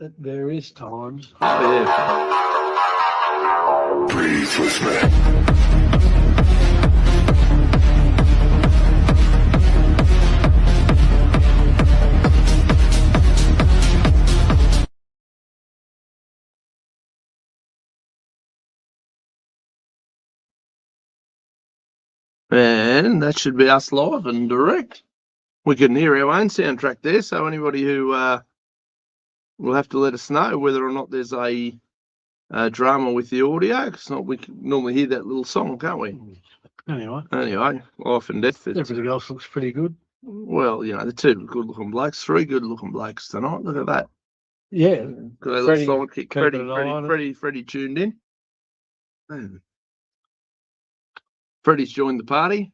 at various times. Oh, yeah. Breathe with me. And that should be us live and direct. We can hear our own soundtrack there, so anybody who will have to let us know whether or not there's a drama with the audio, because we can normally hear that little song, can't we? Anyway, life and death. Everything else looks pretty good. Well, you know, the two good-looking blokes, three good-looking blokes tonight. Look at that. Yeah. Got a Freddie, little sidekick. keeping an eye on it. Freddie tuned in. Freddie's joined the party.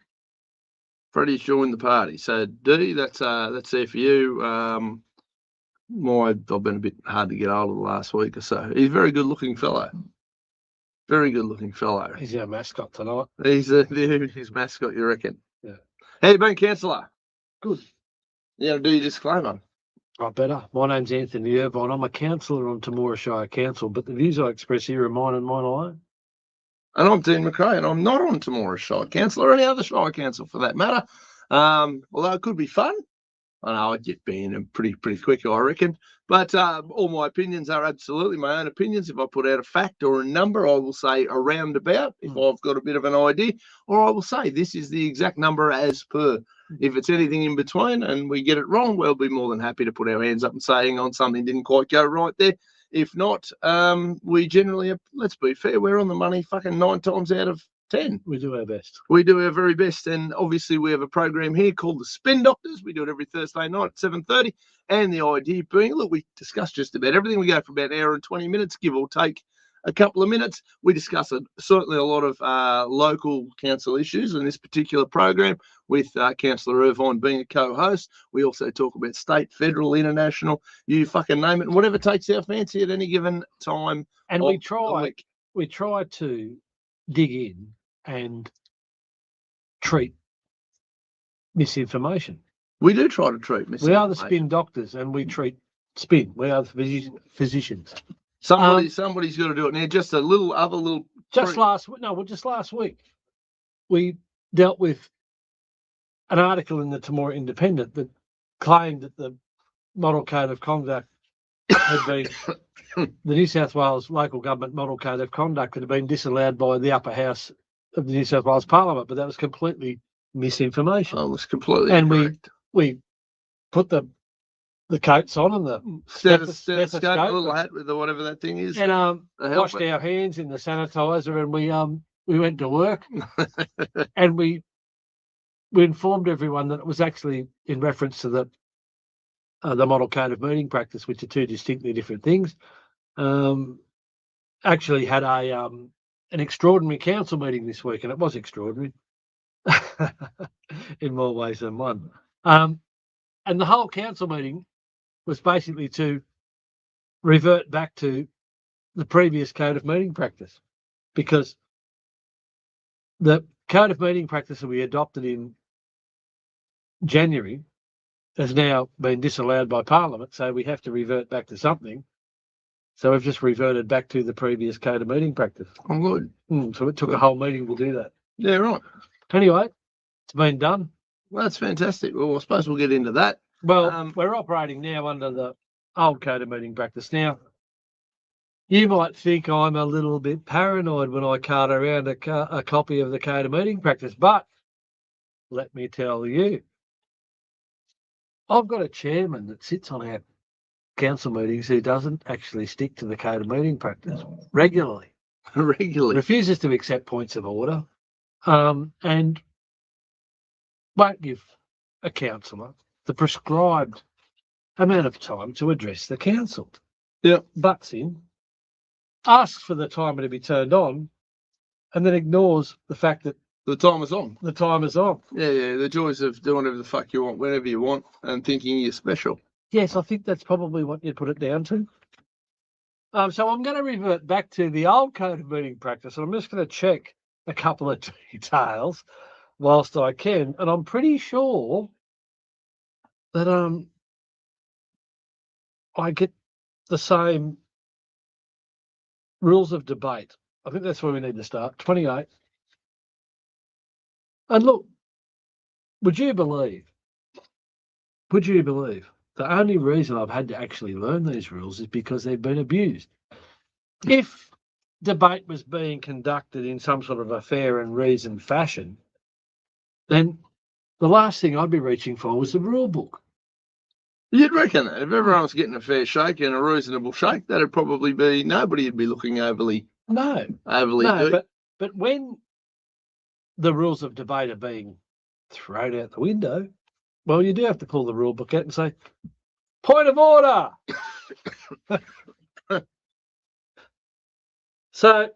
So D, that's there for you. I've been a bit hard to get hold of the last week or so. He's a very good-looking fellow. He's our mascot tonight. He's his mascot, you reckon? Yeah. How you been, councillor? Good. Yeah, do your disclaimer. I better. My name's Anthony Irvine. I'm a councillor on Temora Shire Council, but the views I express here are mine and mine alone. And I'm Dean McRae, and I'm not on Temora Shire Council or any other Shire Council for that matter. Although it could be fun. I know I'd get banned pretty quick, I reckon. But all my opinions are absolutely my own opinions. If I put out a fact or a number, I will say a roundabout if I've got a bit of an idea, or I will say this is the exact number as per. If it's anything in between and we get it wrong, we'll be more than happy to put our hands up and say, hang on, something didn't quite go right there. If not, we generally, let's be fair, we're on the money fucking 9 times out of 10. We do our best. We do our very best, and obviously we have a program here called the Spin Doctors. We do it every Thursday night at 7:30, and the idea being, look, we discuss just about everything. We go for about an hour and 20 minutes, give or take a couple of minutes. We discuss certainly a lot of local council issues in this particular program, with Councillor Irvine being a co-host. We also talk about state, federal, international, you fucking name it, and whatever takes our fancy at any given time. And we try to dig in and treat misinformation. We do try to treat misinformation. We are the spin doctors, and we treat spin. We are the physicians. Somebody's got to do it. Now, just last week, we dealt with an article in the Temora Independent that claimed that the Model Code of Conduct had been the New South Wales local government Model Code of Conduct had been disallowed by the upper house of the New South Wales Parliament, but that was completely misinformation. Oh, it was completely and correct. we put the coats on and the stethoscope, little hat with the whatever that thing is, and washed our hands in the sanitizer, and we went to work, and we informed everyone that it was actually in reference to the Model Code of Meeting Practice, which are two distinctly different things. Actually had an extraordinary council meeting this week, and it was extraordinary in more ways than one. And the whole council meeting was basically to revert back to the previous Code of Meeting Practice, because the Code of Meeting Practice that we adopted in January has now been disallowed by Parliament, so we have to revert back to something. So we've just reverted back to the previous Code of Meeting Practice. Oh, good. So it took a whole meeting to do that. Yeah, right. Anyway, it's been done. Well, that's fantastic. Well, I suppose we'll get into that. Well, we're operating now under the old Code of Meeting Practice. Now, you might think I'm a little bit paranoid when I cart around a copy of the Code of Meeting Practice, but let me tell you, I've got a chairman that sits on our council meetings who doesn't actually stick to the Code of Meeting Practice regularly. Refuses to accept points of order, and won't give a councillor the prescribed amount of time to address the council. Yeah. Butts in, asks for the timer to be turned on, and then ignores the fact that the timer's on. The timer's on. Yeah. The joys of doing whatever the fuck you want, whenever you want, and thinking you're special. Yes, I think that's probably what you'd put it down to. So I'm going to revert back to the old Code of Meeting Practice, and I'm just going to check a couple of details whilst I can. And I'm pretty sure that I get the same rules of debate. I think that's where we need to start. 28. And look, would you believe the only reason I've had to actually learn these rules is because they've been abused? If debate was being conducted in some sort of a fair and reasoned fashion, then the last thing I'd be reaching for was the rule book. You'd reckon that if everyone was getting a fair shake and a reasonable shake, that'd probably be nobody would be looking overly No, deep. but when the rules of debate are being thrown out the window, well, you do have to pull the rule book out and say, point of order. So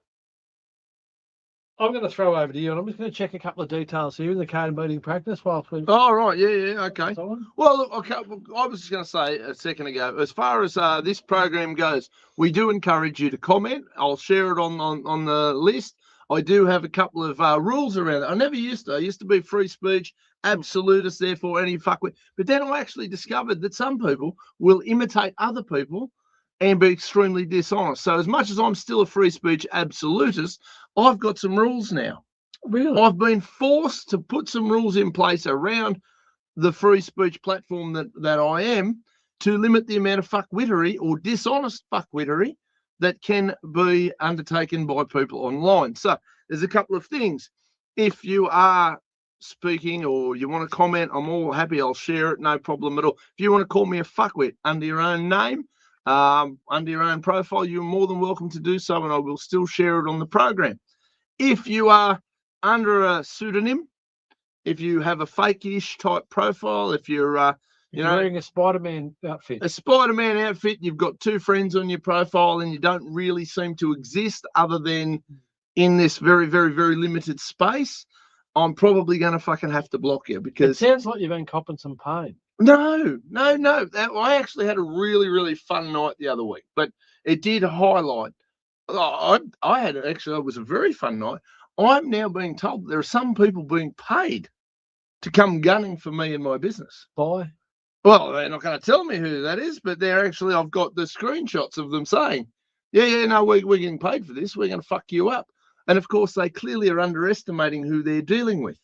I'm going to throw over to you, and I'm just going to check a couple of details here in the code of meeting practice whilst we. Oh, right. Yeah. Okay. Well, look, okay, I was just going to say a second ago, as far as this program goes, we do encourage you to comment. I'll share it on the list. I do have a couple of rules around it. I never used to. I used to be free speech, absolutist, therefore any fuckwit. But then I actually discovered that some people will imitate other people and be extremely dishonest. So as much as I'm still a free speech absolutist, I've got some rules now. Really? I've been forced to put some rules in place around the free speech platform that I am to limit the amount of fuckwittery or dishonest fuckwittery that can be undertaken by people online. So there's a couple of things. If you are speaking or you want to comment, I'm all happy. I'll share it, no problem at all. If you want to call me a fuckwit under your own name, under your own profile, you're more than welcome to do so, and I will still share it on the program. If you are under a pseudonym, if you have a fake-ish type profile, if you're wearing a Spider-Man outfit. A Spider-Man outfit, you've got 2 friends on your profile and you don't really seem to exist other than in this very, very, very limited space, I'm probably going to fucking have to block you because... It sounds like you've been copping some pain. No. I actually had a really, really fun night the other week, but it did highlight... it was a very fun night. I'm now being told there are some people being paid to come gunning for me and my business. Why? Well, they're not going to tell me who that is, but they're actually, I've got the screenshots of them saying, no, we're getting paid for this. We're going to fuck you up. And of course, they clearly are underestimating who they're dealing with,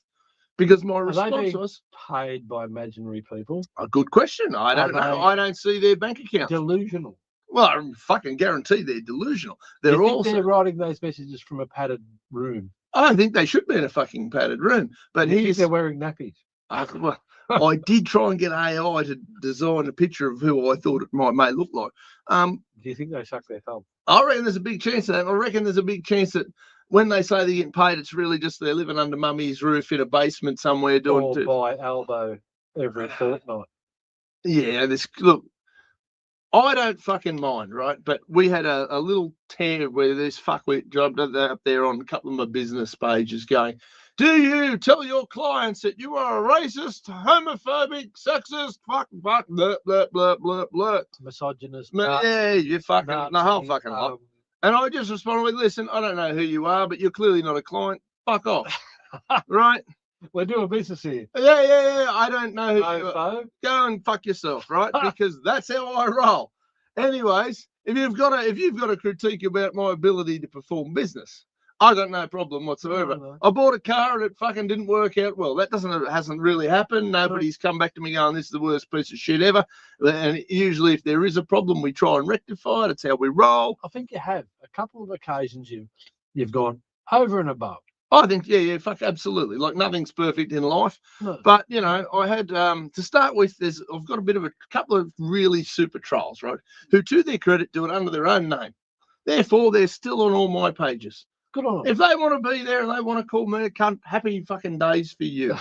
because my response was paid by imaginary people. A good question. I don't know. I don't see their bank account. Delusional. Well, I fucking guarantee they're delusional. They're they're writing those messages from a padded room. I don't think they should be in a fucking padded room. But they're wearing nappies. Well, I did try and get AI to design a picture of who I thought it may look like. Do you think they suck their thumb? I reckon there's a big chance of that. I reckon there's a big chance that when they say they're getting paid, it's really just they're living under mummy's roof in a basement somewhere doing... Or by elbow every fortnight. Yeah, look, I don't fucking mind, right? But we had a little tear where this fuckwit jumped up there on a couple of my business pages going, do you tell your clients that you are a racist, homophobic, sexist, fuck, blah, blah, blah, blah, blah. Misogynist. Yeah, you fucking, the whole fucking lot. And I just responded with, listen, I don't know who you are, but you're clearly not a client. Fuck off. Right? We're doing business here. Yeah. I don't know who you are. Go and fuck yourself, right? Because that's how I roll. Anyways, if you've got a critique about my ability to perform business, I got no problem whatsoever. No. I bought a car and it fucking didn't work out well. That hasn't really happened. Nobody's come back to me going, this is the worst piece of shit ever. And usually if there is a problem, we try and rectify it. It's how we roll. I think you have. A couple of occasions you've gone over and above. I think, yeah, fuck, absolutely. Like nothing's perfect in life. No. But, I had, to start with, I've got a couple of really super trolls, right, who to their credit do it under their own name. Therefore, they're still on all my pages. Good on them. If they want to be there and they want to call me a cunt, happy fucking days for you.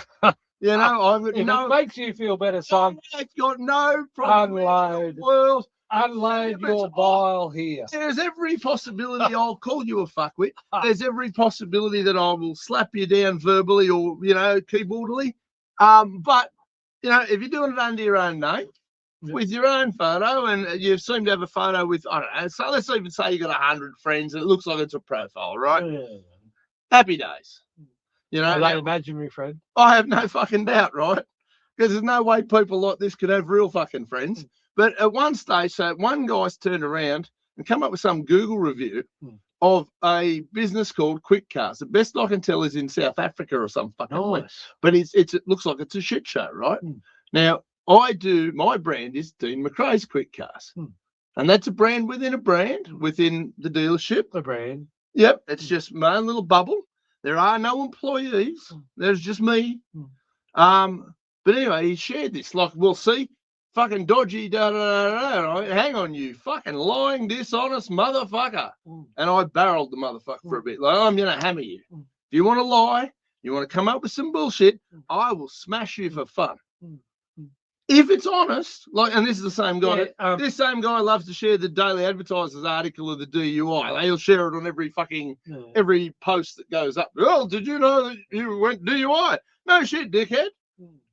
It makes you feel better, son. I've got no problem. Unload your bile here. There's every possibility I'll call you a fuckwit. There's every possibility that I will slap you down verbally or, keyboardily. But, if you're doing it under your own name, with your own photo, and you seem to have a photo with, I don't know, so let's even say you got 100 friends and it looks like it's a profile, right? Yeah. Happy days. Are they imaginary friends? I have no fucking doubt, right? Because there's no way people like this could have real fucking friends. But at one stage, so one guy's turned around and come up with some Google review of a business called Quick Cars. The best I can tell is in South Africa or some fucking place. Nice. But it looks like it's a shit show, right? Now, my brand is Dean McRae's Quick Cars. And that's a brand within the dealership. The brand. Yep, it's just my own little bubble. There are no employees. There's just me. But anyway, he shared this. Like, we'll see. Fucking dodgy, hang on, you fucking lying, dishonest motherfucker. And I barreled the motherfucker for a bit. Like, I'm going to hammer you. If you want to lie, you want to come up with some bullshit, I will smash you for fun. If it's honest, like, and this is the same guy. Yeah, This same guy loves to share the Daily Advertiser's article of the DUI. He'll share it on every fucking every post that goes up. Oh, did you know that you went DUI? No shit, dickhead.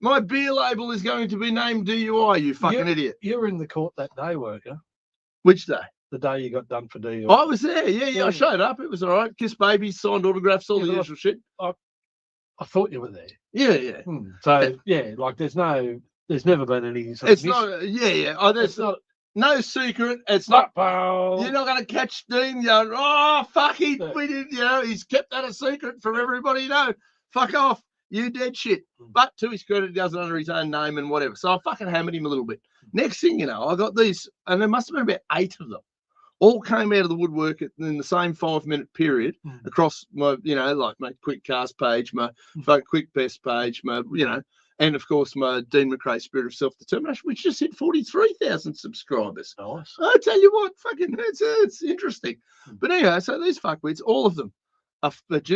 My beer label is going to be named DUI. You fucking idiot. You were in the court that day, weren't you? Which day? The day you got done for DUI. I was there. Yeah. I showed up. It was all right. Kissed babies, signed autographs, all the usual shit. I thought you were there. Yeah. So like there's never been any. It's not. Oh, there's not. No secret. It's not. You're not going to catch Dean going, oh, fuck, we didn't, he's kept that a secret from everybody. No, fuck off. You dead shit. But to his credit, he does it under his own name and whatever. So I fucking hammered him a little bit. Next thing you know, I got these, and there must have been about 8 of them. All came out of the woodwork in the same 5-minute period across my, like my Quick Cars page, my Quick Best page, my, and of course my Dean McRae Spirit of Self-Determination, which just hit 43,000 subscribers. Nice. I tell you what, fucking, it's interesting. But anyway, so these fuckwits, all of them,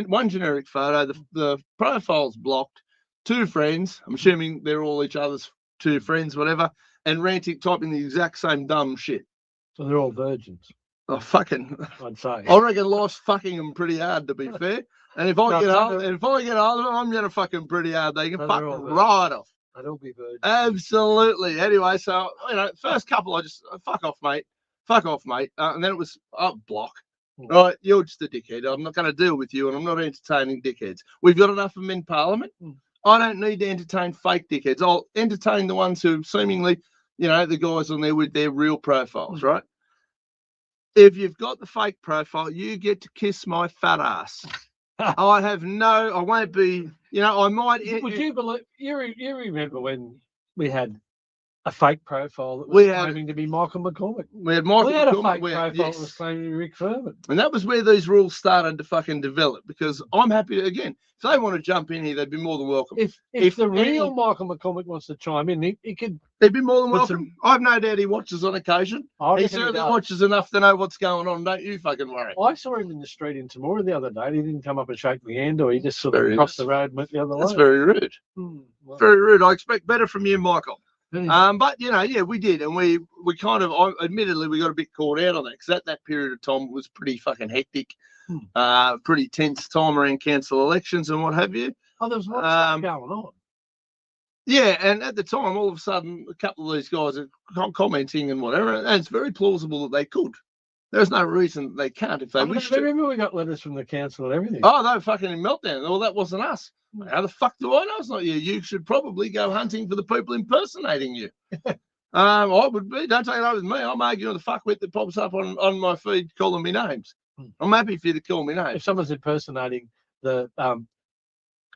one generic photo, the profile's blocked, 2 friends, I'm assuming they're all each other's 2 friends, whatever, and typing the exact same dumb shit. So they're all virgins. Oh, fucking! I'd say. I reckon life's fucking them pretty hard, to be fair. And if I get hold of them, I'm gonna fucking pretty hard. They can fuck right off. They'll be virgins. Absolutely. Anyway, so first couple, I just fuck off, mate. And then it was block. All right, you're just a dickhead. I'm not going to deal with you, and I'm not entertaining dickheads. We've got enough of them in Parliament. I don't need to entertain fake dickheads. I'll entertain the ones who seemingly, the guys on there with their real profiles, right? If you've got the fake profile, you get to kiss my fat ass. I won't be, I might. Would you believe, you remember when we had a fake profile that was claiming to be Michael McCormick? We had a fake profile that was claiming to be Rick Furman. And that was where these rules started to fucking develop, because I'm happy to, again, if they want to jump in here, they'd be more than welcome. If the real Michael McCormick wants to chime in, he could. They'd be more than welcome. I've no doubt he watches on occasion. He certainly watches enough to know what's going on. Don't you fucking worry. I saw him in the street in Temora the other day. He didn't come up and shake my hand, or he just sort of crossed the road and went the other way. That's very rude. Very rude. I expect better from you, Michael. But we did, and we kind of, admittedly, we got a bit caught out on that, because at that period of time was pretty fucking hectic, pretty tense time around council elections and what have you. Oh, there was lots of stuff going on. Yeah, and at the time, all of a sudden, a couple of these guys are commenting and whatever, and it's very plausible that they could. There's no reason they can't if they wish to. Remember, we got letters from the council and everything. Oh, they were fucking in meltdown. Well, that wasn't us. How the fuck do I know it's not you? You should probably go hunting for the people impersonating you. I would be. Don't take it over with me. I'm arguing with the fuckwit that pops up on my feed calling me names. I'm happy for you to call me names. If someone's impersonating the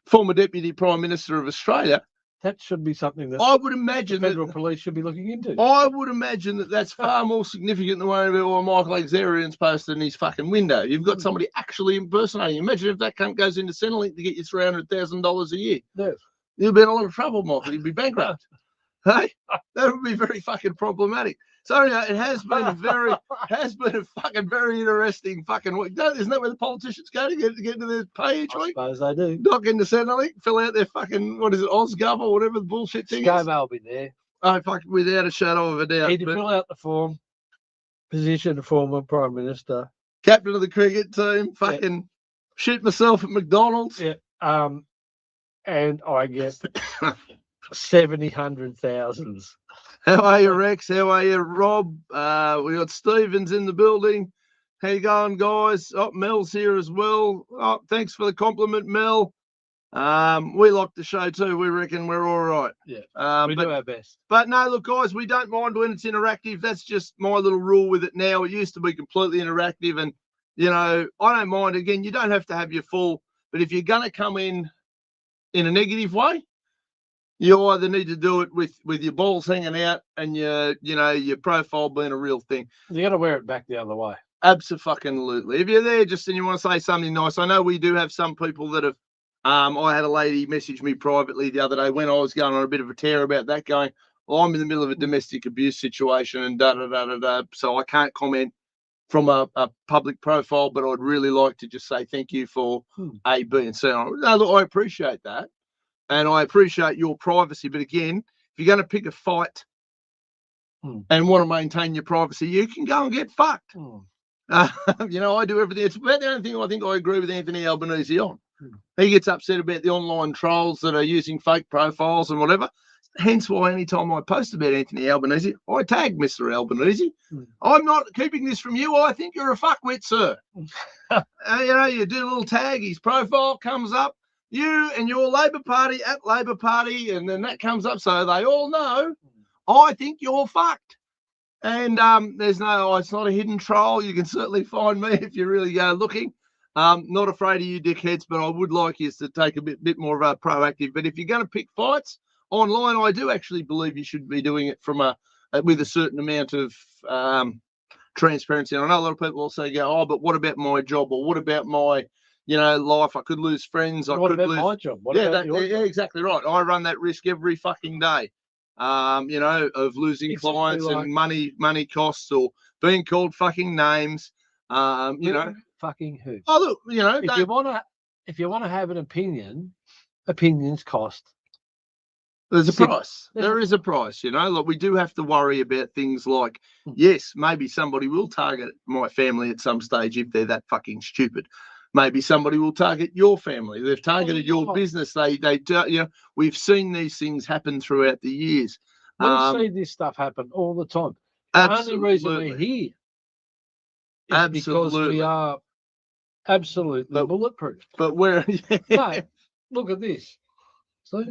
former Deputy Prime Minister of Australia, that should be something that I would imagine the federal police should be looking into. I would imagine that that's far more significant than what Michael Exarian's posted in his fucking window. You've got somebody actually impersonating. Imagine if that cunt goes into Centrelink to get you $300,000 a year. Yes. You'd be in a lot of trouble, Michael. You'd be bankrupt. Hey, that would be very fucking problematic. So it has been a fucking very interesting fucking week. Isn't that where the politicians go to get into their pay each week? I suppose they do. Dock into Centrelink, fill out their fucking, what is it, Ozgov or whatever the bullshit thing is. ScoMo will be there. Oh, fuck, without a shadow of a doubt. He'd fill out the form. Position of former Prime Minister. Captain of the cricket team. Fucking shit myself at McDonald's. Yeah. And I get 100,000. How are you, Rex? How are you, Rob? We got Stevens in the building. How you going, guys? Oh, Mel's here as well. Oh, thanks for the compliment, Mel. We like the show too. We reckon we're all right. Yeah, we but, do our best. but no, look, guys, we don't mind when it's interactive. That's just my little rule with it now. It used to be completely interactive, and I don't mind. Again, you don't have to have your full, but if you're going to come in a negative way, you either need to do it with your balls hanging out and your profile being a real thing. You got to wear it back the other way. Absolutely. If you're there just and you want to say something nice, I know we do have some people that have. I had a lady message me privately the other day when I was going on a bit of a tear about that, going, well, I'm in the middle of a domestic abuse situation and da. So I can't comment from a public profile, but I'd really like to just say thank you for A, B, and C. No, look, I appreciate that. And I appreciate your privacy. But again, if you're going to pick a fight and want to maintain your privacy, you can go and get fucked. I do everything. It's about the only thing I think I agree with Anthony Albanese on. He gets upset about the online trolls that are using fake profiles and whatever. Hence why anytime I post about Anthony Albanese, I tag Mr. Albanese. I'm not keeping this from you. I think you're a fuckwit, sir. You do a little tag, his profile comes up, you and your Labor Party at Labor Party, and then that comes up so they all know I think you're fucked. And it's not a hidden troll. You can certainly find me if you really go looking. Not afraid of you dickheads, but I would like you to take a bit more of a proactive. But if you're going to pick fights online, I do actually believe you should be doing it from with a certain amount of transparency. And I know a lot of people also go, oh, but what about my job? Or what about my life? I could lose friends. What about my job? What about your job? Yeah, exactly right. I run that risk every fucking day. Of losing clients and money costs or being called fucking names. Fucking who? Oh, look, if you want to have an opinion, opinions cost. There's a price. There is a price, Look, we do have to worry about things like, yes, maybe somebody will target my family at some stage if they're that fucking stupid. Maybe somebody will target your family. They've targeted your business. They do, we've seen these things happen throughout the years. We see this stuff happen all the time. The only reason we're here is because we are absolutely bulletproof. But we're no, look at this. See?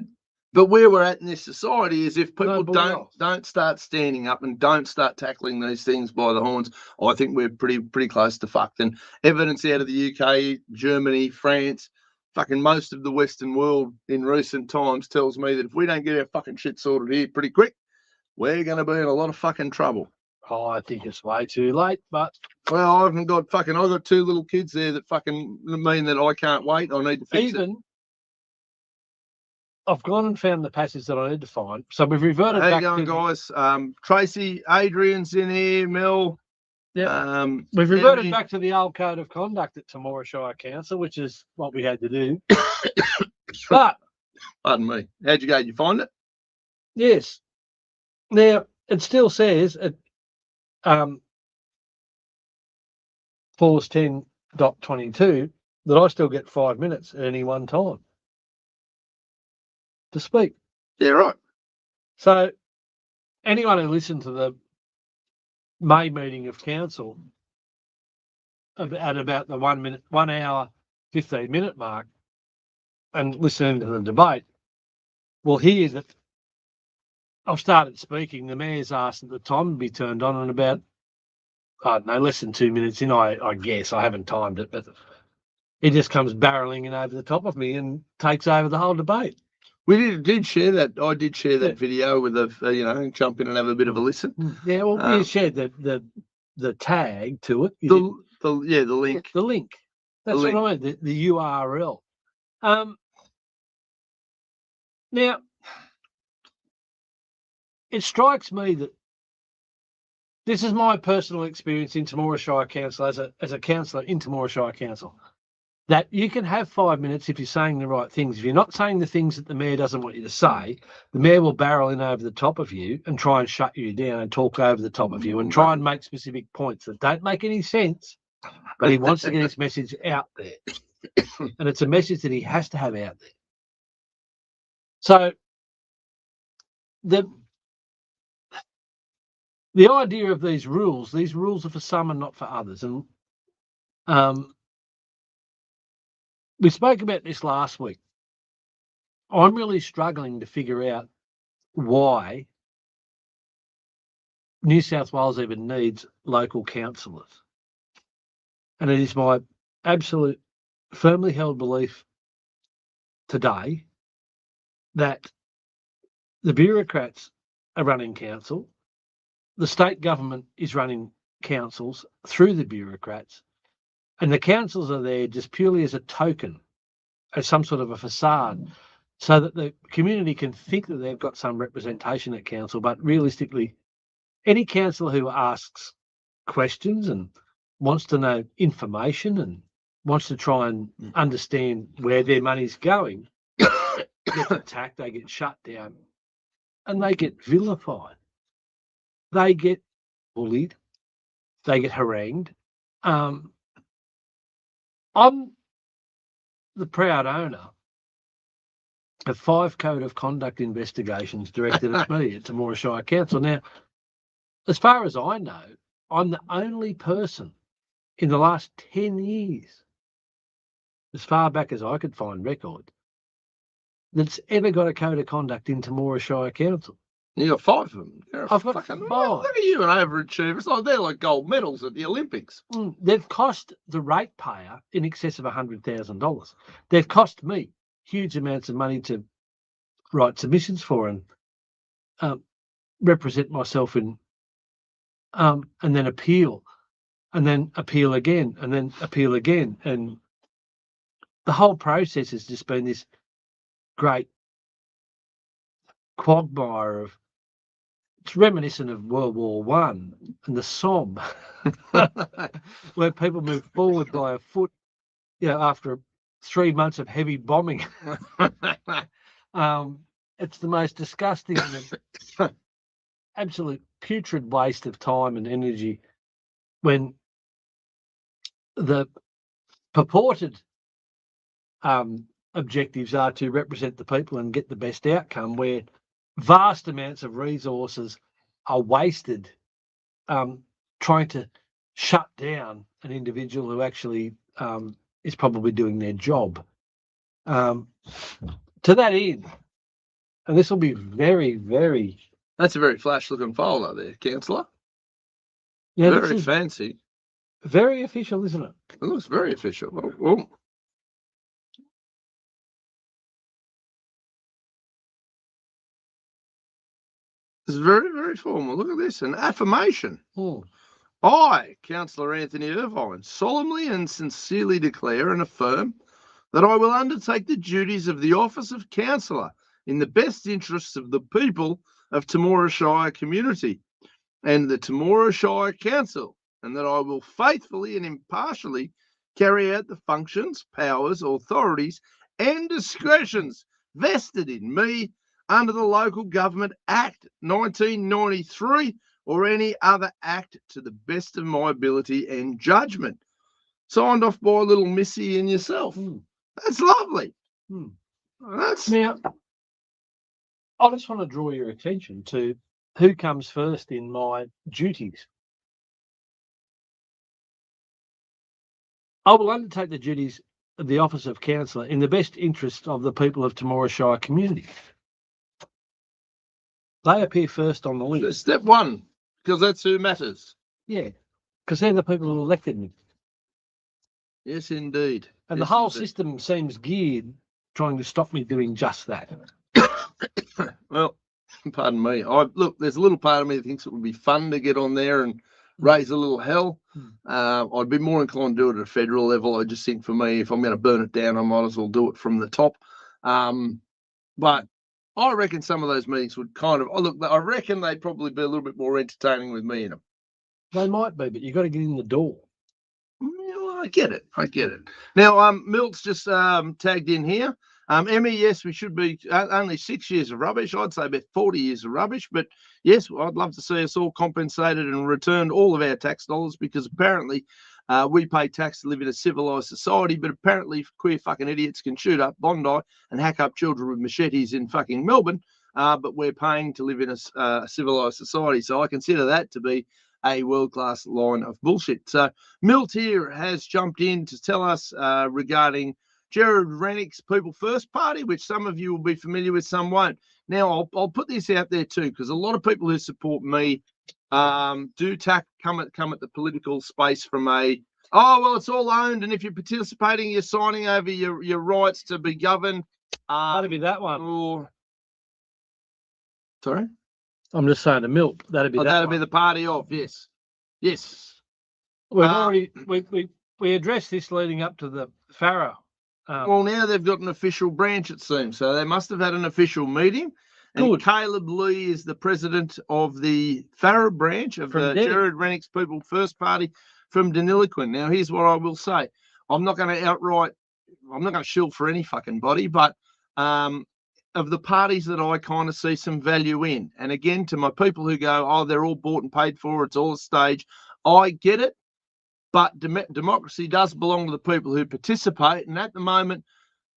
But where we're at in this society is if people don't start standing up and don't start tackling these things by the horns, I think we're pretty close to fucked. And evidence out of the UK, Germany, France, fucking most of the Western world in recent times tells me that if we don't get our fucking shit sorted here pretty quick, we're going to be in a lot of fucking trouble. Oh, I think it's way too late, but... Well, I've got two little kids there that fucking mean that I can't wait. I need to fix it. I've gone and found the passage that I need to find. So we've reverted back to... How you going, guys? Tracy, Adrian's in here, Mel. Yeah. We've reverted back to the old code of conduct at Temora Shire Council, which is what we had to do. But... Pardon me. How'd you go? Did you find it? Yes. Now, it still says at clause 10.22 that I still get 5 minutes at any one time to speak. Yeah, right. So anyone who listened to the May meeting of council at about the 1 hour, 15-minute mark and listening to the debate will hear that I've started speaking. The mayor's asked that the time be turned on and about, I don't know, less than 2 minutes in, I guess. I haven't timed it, but it just comes barreling in over the top of me and takes over the whole debate. We did share that. I did share that video with jump in and have a bit of a listen. Yeah, well, we shared the tag to it. The link. The link. That's what I mean. The URL. Now, it strikes me that this is my personal experience in Temora Shire Council as a councillor in Temora Shire Council. That you can have 5 minutes if you're saying the right things. If you're not saying the things that the mayor doesn't want you to say, the mayor will barrel in over the top of you and try and shut you down and talk over the top of you and try and make specific points that don't make any sense, but he wants to get his message out there. And it's a message that he has to have out there. So the idea of these rules are for some and not for others. And we spoke about this last week I'm really struggling to figure out why New South Wales even needs local councillors. And it is my absolute firmly held belief today that the bureaucrats are running council, the state government is running councils through the bureaucrats, and the councils are there just purely as a token, as some sort of a facade, so that the community can think that they've got some representation at council. But realistically, any councillor who asks questions and wants to know information and wants to try and understand where their money's going gets attacked, they get shut down, and they get vilified. They get bullied. They get harangued. I'm the proud owner of 5 code of conduct investigations directed at me at Temora Shire Council. Now, as far as I know, I'm the only person in the last 10 years, as far back as I could find record, that's ever got a code of conduct in Temora Shire Council. You got 5 of them. I've got fucking 5. Look at you, an overachiever. It's like they're like gold medals at the Olympics. They've cost the ratepayer in excess of $100,000. They've cost me huge amounts of money to write submissions for and represent myself in, and then appeal again, and then appeal again. And the whole process has just been this great quagmire of, it's reminiscent of World War One and the Somme, where people move forward by a foot, after 3 months of heavy bombing. It's the most disgusting and absolute putrid waste of time and energy when the purported objectives are to represent the people and get the best outcome, where vast amounts of resources are wasted trying to shut down an individual who actually is probably doing their job. To that end, and this will be very, very... That's a very flash-looking folder there, Councillor. Yeah, very fancy. Very official, isn't it? It looks very official. Oh. It's very, very formal. Look at this, an affirmation. I, Councillor Anthony Irvine, solemnly and sincerely declare and affirm that I will undertake the duties of the office of councillor in the best interests of the people of Temora Shire community and the Temora Shire Council, and that I will faithfully and impartially carry out the functions, powers, authorities and discretions vested in me under the Local Government Act 1993 or any other act to the best of my ability and judgment. Signed off by little Missy and yourself. That's lovely. Now, I just want to draw your attention to who comes first in my duties. I will undertake the duties of the office of councillor in the best interest of the people of Temora Shire community. They appear first on the list. Step 1, because that's who matters. Yeah, because they're the people who elected me. Yes, indeed. And yes, the whole indeed. system seems geared trying to stop me doing just that. Well, pardon me. Look, there's a little part of me that thinks it would be fun to get on there and raise a little hell. I'd be more inclined to do it at a federal level. I just think for me, if I'm going to burn it down, I might as well do it from the top. But I reckon some of those meetings would kind of, I reckon they'd probably be a little bit more entertaining with me in them. They might be, but you've got to get in the door. Well, I get it. Now, Milt's just tagged in here. Emmy, yes, we should be only 6 years of rubbish. I'd say about 40 years of rubbish. But yes, I'd love to see us all compensated and returned all of our tax dollars, because apparently we pay tax to live in a civilized society, but apparently queer fucking idiots can shoot up Bondi and hack up children with machetes in fucking Melbourne, but we're paying to live in a civilized society. So I consider that to be a world-class line of bullshit. So Milt here has jumped in to tell us regarding Jared Rennick's People First Party, which some of you will be familiar with, some won't. Now, I'll put this out there too, because a lot of people who support me do come at the political space from a, oh, well, it's all owned, and if you're participating, you're signing over your rights to be governed. That'd be that one. Or, sorry? I'm just saying the milk. That'd be Oh, that that'll one. be the party of, yes. Yes. We've already we addressed this leading up to the Farah. Well, now they've got an official branch, it seems. So they must have had an official meeting. And Good. Caleb Lee is the president of the Farah branch of From the Denny. Jared Rennick's People First Party from Deniliquin. Now, here's what I will say. I'm not going to shill for any fucking body, but of the parties that I kind of see some value in, and again, to my people who go, oh, they're all bought and paid for, it's all a stage, I get it. But democracy does belong to the people who participate. And at the moment,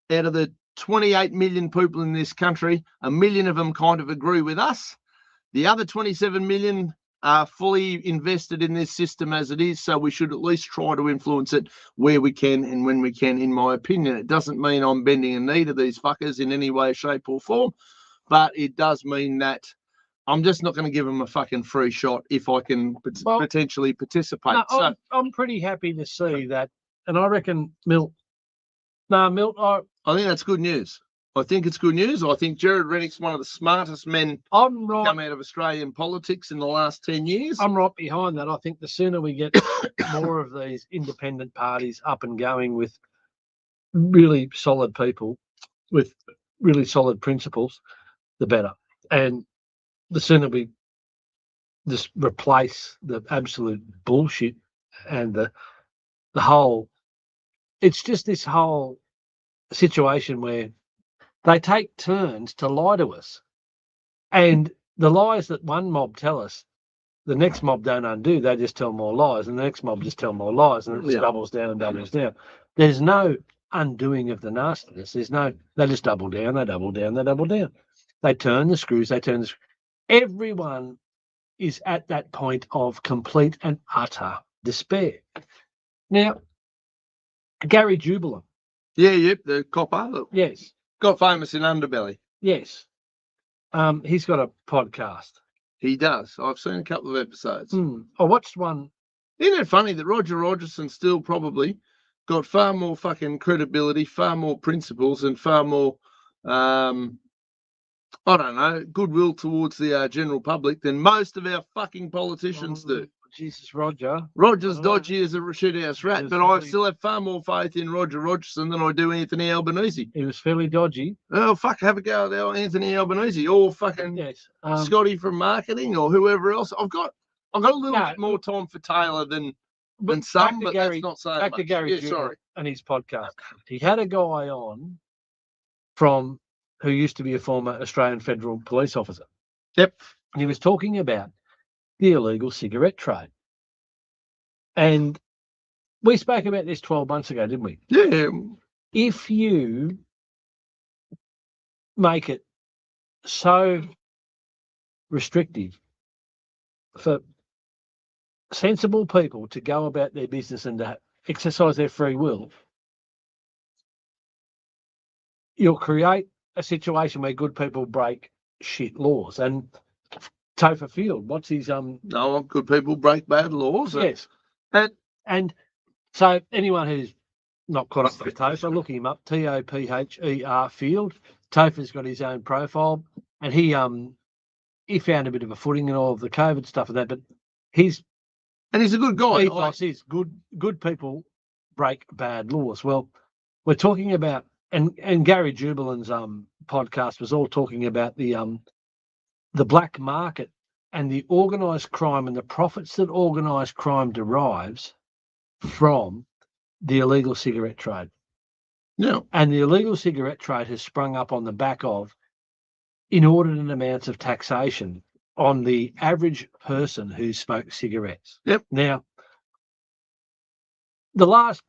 out of the 28 million people in this country, 1 million of them kind of agree with us. The other 27 million are fully invested in this system as it is. So we should at least try to influence it where we can and when we can, in my opinion. It doesn't mean I'm bending a knee to these fuckers in any way, shape or form. But it does mean that I'm just not going to give them a fucking free shot if I can potentially participate. No, I'm pretty happy to see that, and I reckon Milt. I think that's good news. I think it's good news. I think Jared Rennick's one of the smartest men I'm right. come out of Australian politics in the last 10 years. I'm right behind that. I think the sooner we get more of these independent parties up and going with really solid people with really solid principles, the better. And the sooner we just replace the absolute bullshit and the whole, it's just this whole situation where they take turns to lie to us. And the lies that one mob tell us, the next mob don't undo. They just tell more lies, and the next mob just tell more lies, and it just doubles down and doubles down. There's no undoing of the nastiness. They just double down, they double down, they double down. They turn the screws, Everyone is at that point of complete and utter despair. Now, Gary Jubilant. Yeah, the copper. Yes. Got famous in Underbelly. Yes. He's got a podcast. He does. I've seen a couple of episodes. I watched one. Isn't it funny that Roger Rogerson still probably got far more fucking credibility, far more principles, and far more, I don't know, goodwill towards the general public than most of our fucking politicians do. Jesus, Roger. Roger's dodgy as a shithouse rat, but I really- still have far more faith in Roger Rogerson than I do Anthony Albanese. He was fairly dodgy. Oh, fuck, have a go at Anthony Albanese or fucking Yes. Scotty from marketing or whoever else. I've got a little No, bit more time for Taylor than But some, back to but Gary, that's not so back much. to Gary Yeah, Jubilant sorry. and his podcast. He had a guy on who used to be a former Australian federal police officer. Yep. And he was talking about the illegal cigarette trade. And we spoke about this 12 months ago, didn't we? Yeah. If you make it so restrictive for sensible people to go about their business and to exercise their free will, you'll create a situation where good people break shit laws. And Topher Field, what's his No, good people break bad laws. yes. And so anyone who's not caught up with Topher, look him up, Topher Field. Topher's got his own profile, and he found a bit of a footing in all of the COVID stuff and that, but his And he's a good guy. ethos is good people break bad laws. Well, we're talking about and Gary Jubilant's podcast was all talking about the black market and the organised crime and the profits that organised crime derives from the illegal cigarette trade. Yeah. And the illegal cigarette trade has sprung up on the back of inordinate amounts of taxation on the average person who smokes cigarettes. Yep. Now, the last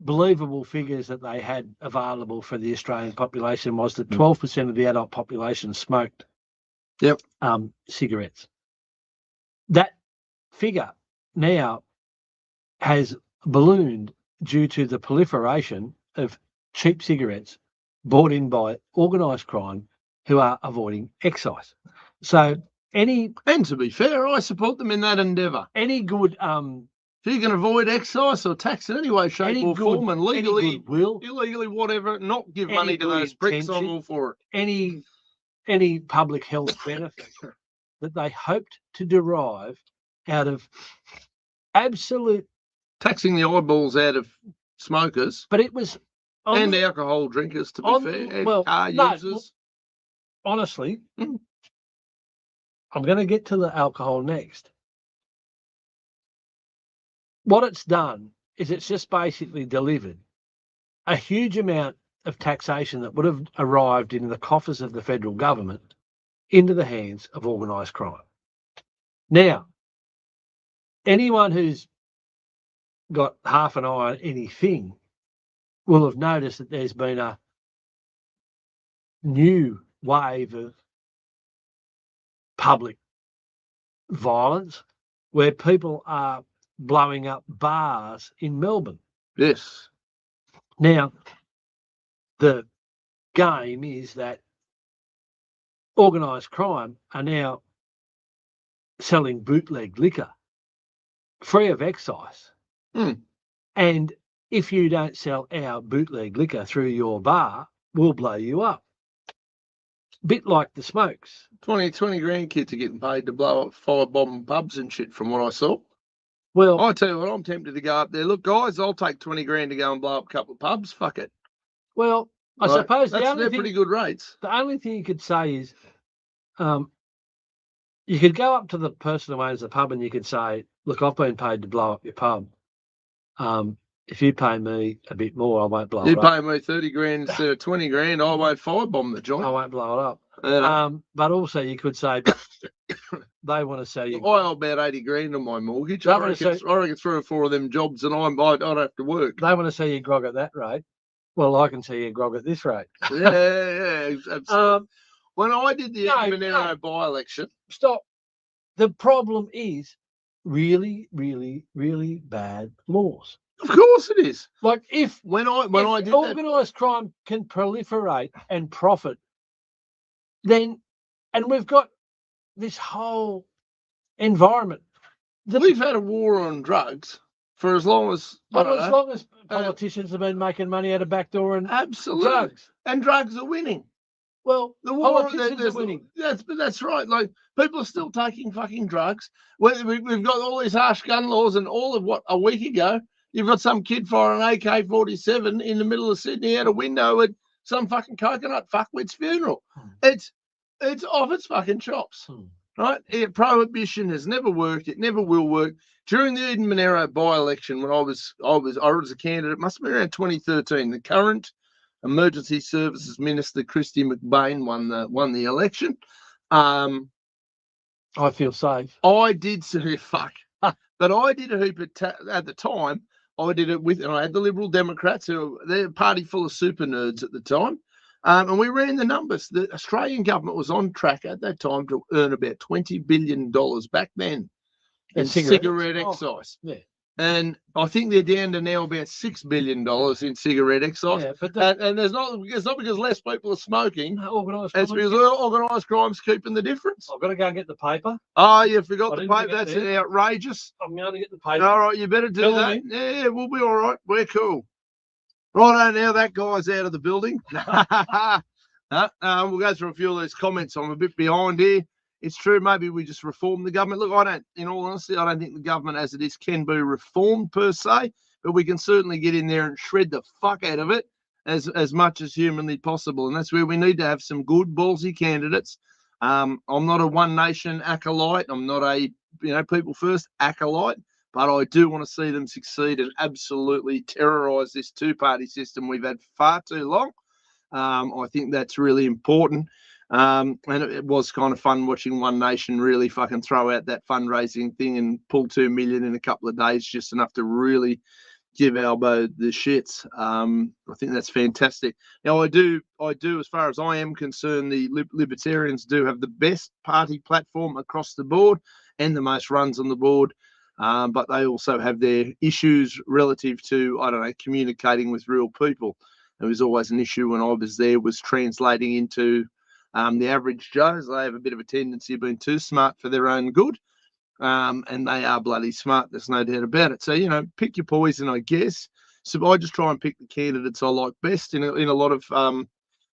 believable figures that they had available for the Australian population was that 12% of the adult population smoked cigarettes. That figure now has ballooned due to the proliferation of cheap cigarettes bought in by organised crime who are avoiding excise. So any And to be fair, I support them in that endeavour. good If you can avoid excise or tax in any way, shape, any or good form, and any legally, goodwill, illegally, whatever, not give any money to good those pricks, I'm intention, all for it. any public health benefit that they hoped to derive out of absolute, Taxing the eyeballs out of smokers but it was on and the- alcohol drinkers, to be on- fair, and well, car no, users. honestly, Mm. I'm going to get to the alcohol next. What it's done is it's just basically delivered a huge amount of taxation that would have arrived in the coffers of the federal government into the hands of organised crime. Now, anyone who's got half an eye on anything will have noticed that there's been a new wave of public violence where people are blowing up bars in Melbourne. Yes. Now, the game is that organised crime are now selling bootleg liquor free of excise. Mm. And if you don't sell our bootleg liquor through your bar, we'll blow you up. Bit like the Smokes. 20 grand kids are getting paid to blow up firebomb pubs and shit, from what I saw. Well, I tell you what, I'm tempted to go up there. Look, guys, I'll take 20 grand to go and blow up a couple of pubs. Fuck it. well, I Like, suppose they're pretty good rates. the only thing you could say is you could go up to the person who owns the pub and you could say, look, I've been paid to blow up your pub. If you pay me a bit more, I won't blow You it up. pay me 30 grand instead of 20 grand, I won't firebomb the I joint. won't blow it up. You know, But also you could say they want to sell you. I owe about 80 grand on my mortgage. That I one reckon, is I reckon 3 or 4 of them jobs and I don't have to work. They want to see you grog at that rate. Well, I can see you grog at this rate. Yeah, absolutely. When I did the Monero by-election, Stop. The problem is really, really, really bad laws. of course it is. Like if When I did that, organised crime can proliferate and profit, then, and we've got this whole environment. we've had a war on drugs for as long as, But as long as politicians have been making money out of backdoor and absolutely, drugs, and drugs are winning. well, The war, politicians are winning. That's right. Like, people are still taking fucking drugs. We've got all these harsh gun laws, and all of what, a week ago, you've got some kid firing an AK-47 in the middle of Sydney out a window at some fucking coconut fuckwit's funeral. It's off its fucking chops, right? Prohibition has never worked. It never will work. During the Eden Monero by-election, when I was a candidate, it must have been around 2013. The current Emergency Services Minister Christy McBain won the election. I feel safe. I did say fuck, but I did a heap at the time. I did it with, and I had the Liberal Democrats, they're a party full of super nerds at the time, and we ran the numbers. The Australian government was on track at that time to earn about $20 billion back then in cigarette excise. Yeah. And I think they're down to now about $6 billion in cigarette excise. Yeah, but And it's not because less people are smoking. organised It's crime. because organised crime's keeping the difference. I've got to go and get the paper. Oh, you forgot I the didn't paper. forget That's that. outrageous. I'm going to get the paper. All right, you better do Tell that. me. Yeah, we'll be all right. We're cool. Righto, now that guy's out of the building. We'll go through a few of these comments. I'm a bit behind here. It's true, maybe we just reform the government. Look, in all honesty, I don't think the government as it is can be reformed per se, but we can certainly get in there and shred the fuck out of it as much as humanly possible. And that's where we need to have some good, ballsy candidates. I'm not a One Nation acolyte. I'm not a, people first acolyte, but I do want to see them succeed and absolutely terrorise this two-party system we've had far too long. I think that's really important. And it was kind of fun watching One Nation really fucking throw out that fundraising thing and pull 2 million in a couple of days, just enough to really give Albo the shits. I think that's fantastic. Now, I do, as far as I am concerned, the Libertarians do have the best party platform across the board and the most runs on the board. But they also have their issues relative to, communicating with real people. it was always an issue when I was there, was translating into the average Joes. They have a bit of a tendency of being too smart for their own good. And they are bloody smart. There's no doubt about it. So, you know, pick your poison, I guess. So I just try and pick the candidates I like best. In a lot of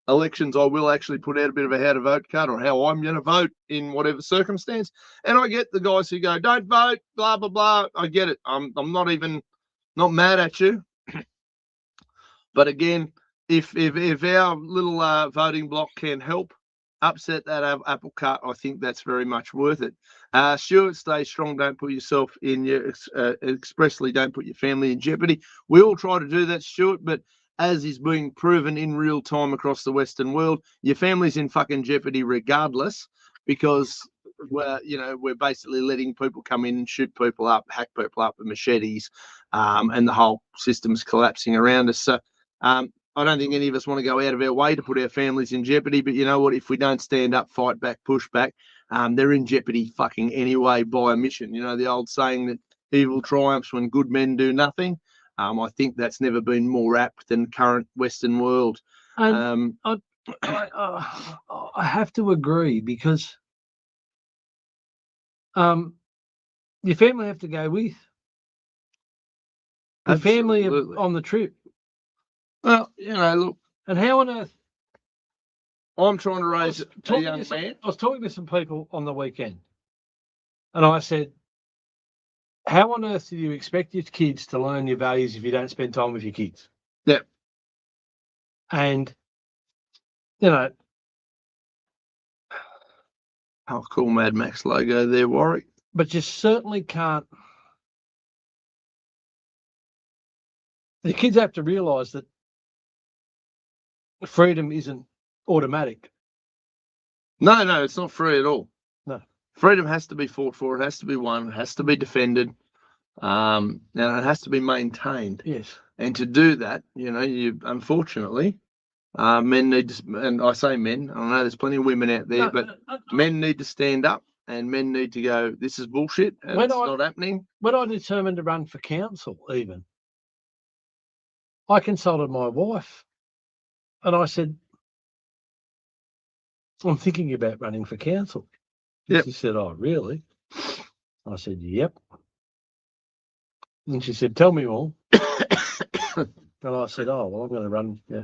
elections, I will actually put out a bit of a how to vote card or how I'm going to vote in whatever circumstance. And I get the guys who go, don't vote, blah, blah, blah. I get it. I'm not mad at you. But again, if our little voting block can help upset that apple cart, I think that's very much worth it. Stuart, stay strong. Don't put yourself in your expressly. Don't put your family in jeopardy. We all try to do that, Stuart, but as is being proven in real time across the Western world, your family's in fucking jeopardy regardless, because we're basically letting people come in and shoot people up, hack people up with machetes, and the whole system's collapsing around us. So I don't think any of us want to go out of our way to put our families in jeopardy, but you know what? If we don't stand up, fight back, push back, they're in jeopardy fucking anyway by omission. You know, the old saying that evil triumphs when good men do nothing. I think that's never been more apt than current Western world. And I have to agree, because your family have to go with. The family Absolutely. on the trip. Well, you know, look, And how on earth? I'm trying to raise a young man. I was talking to some people on the weekend, and I said, how on earth do you expect your kids to learn your values if you don't spend time with your kids? Yeah. And, you know, Oh, cool Mad Max logo there, Warwick. but you certainly can't. The kids have to realise that freedom isn't automatic. No, it's not free at all. No. Freedom has to be fought for. It has to be won. It has to be defended. And it has to be maintained. Yes. And to do that, you know, unfortunately, men need to, and I say men, I know there's plenty of women out there, but men need to stand up, and men need to go, this is bullshit, and it's not happening. When I determined to run for council, even, I consulted my wife, and I said, I'm thinking about running for council. Yep. She said, oh, really? I said, yep. And she said, tell me more. And I said, oh, well, I'm going to run. Yeah.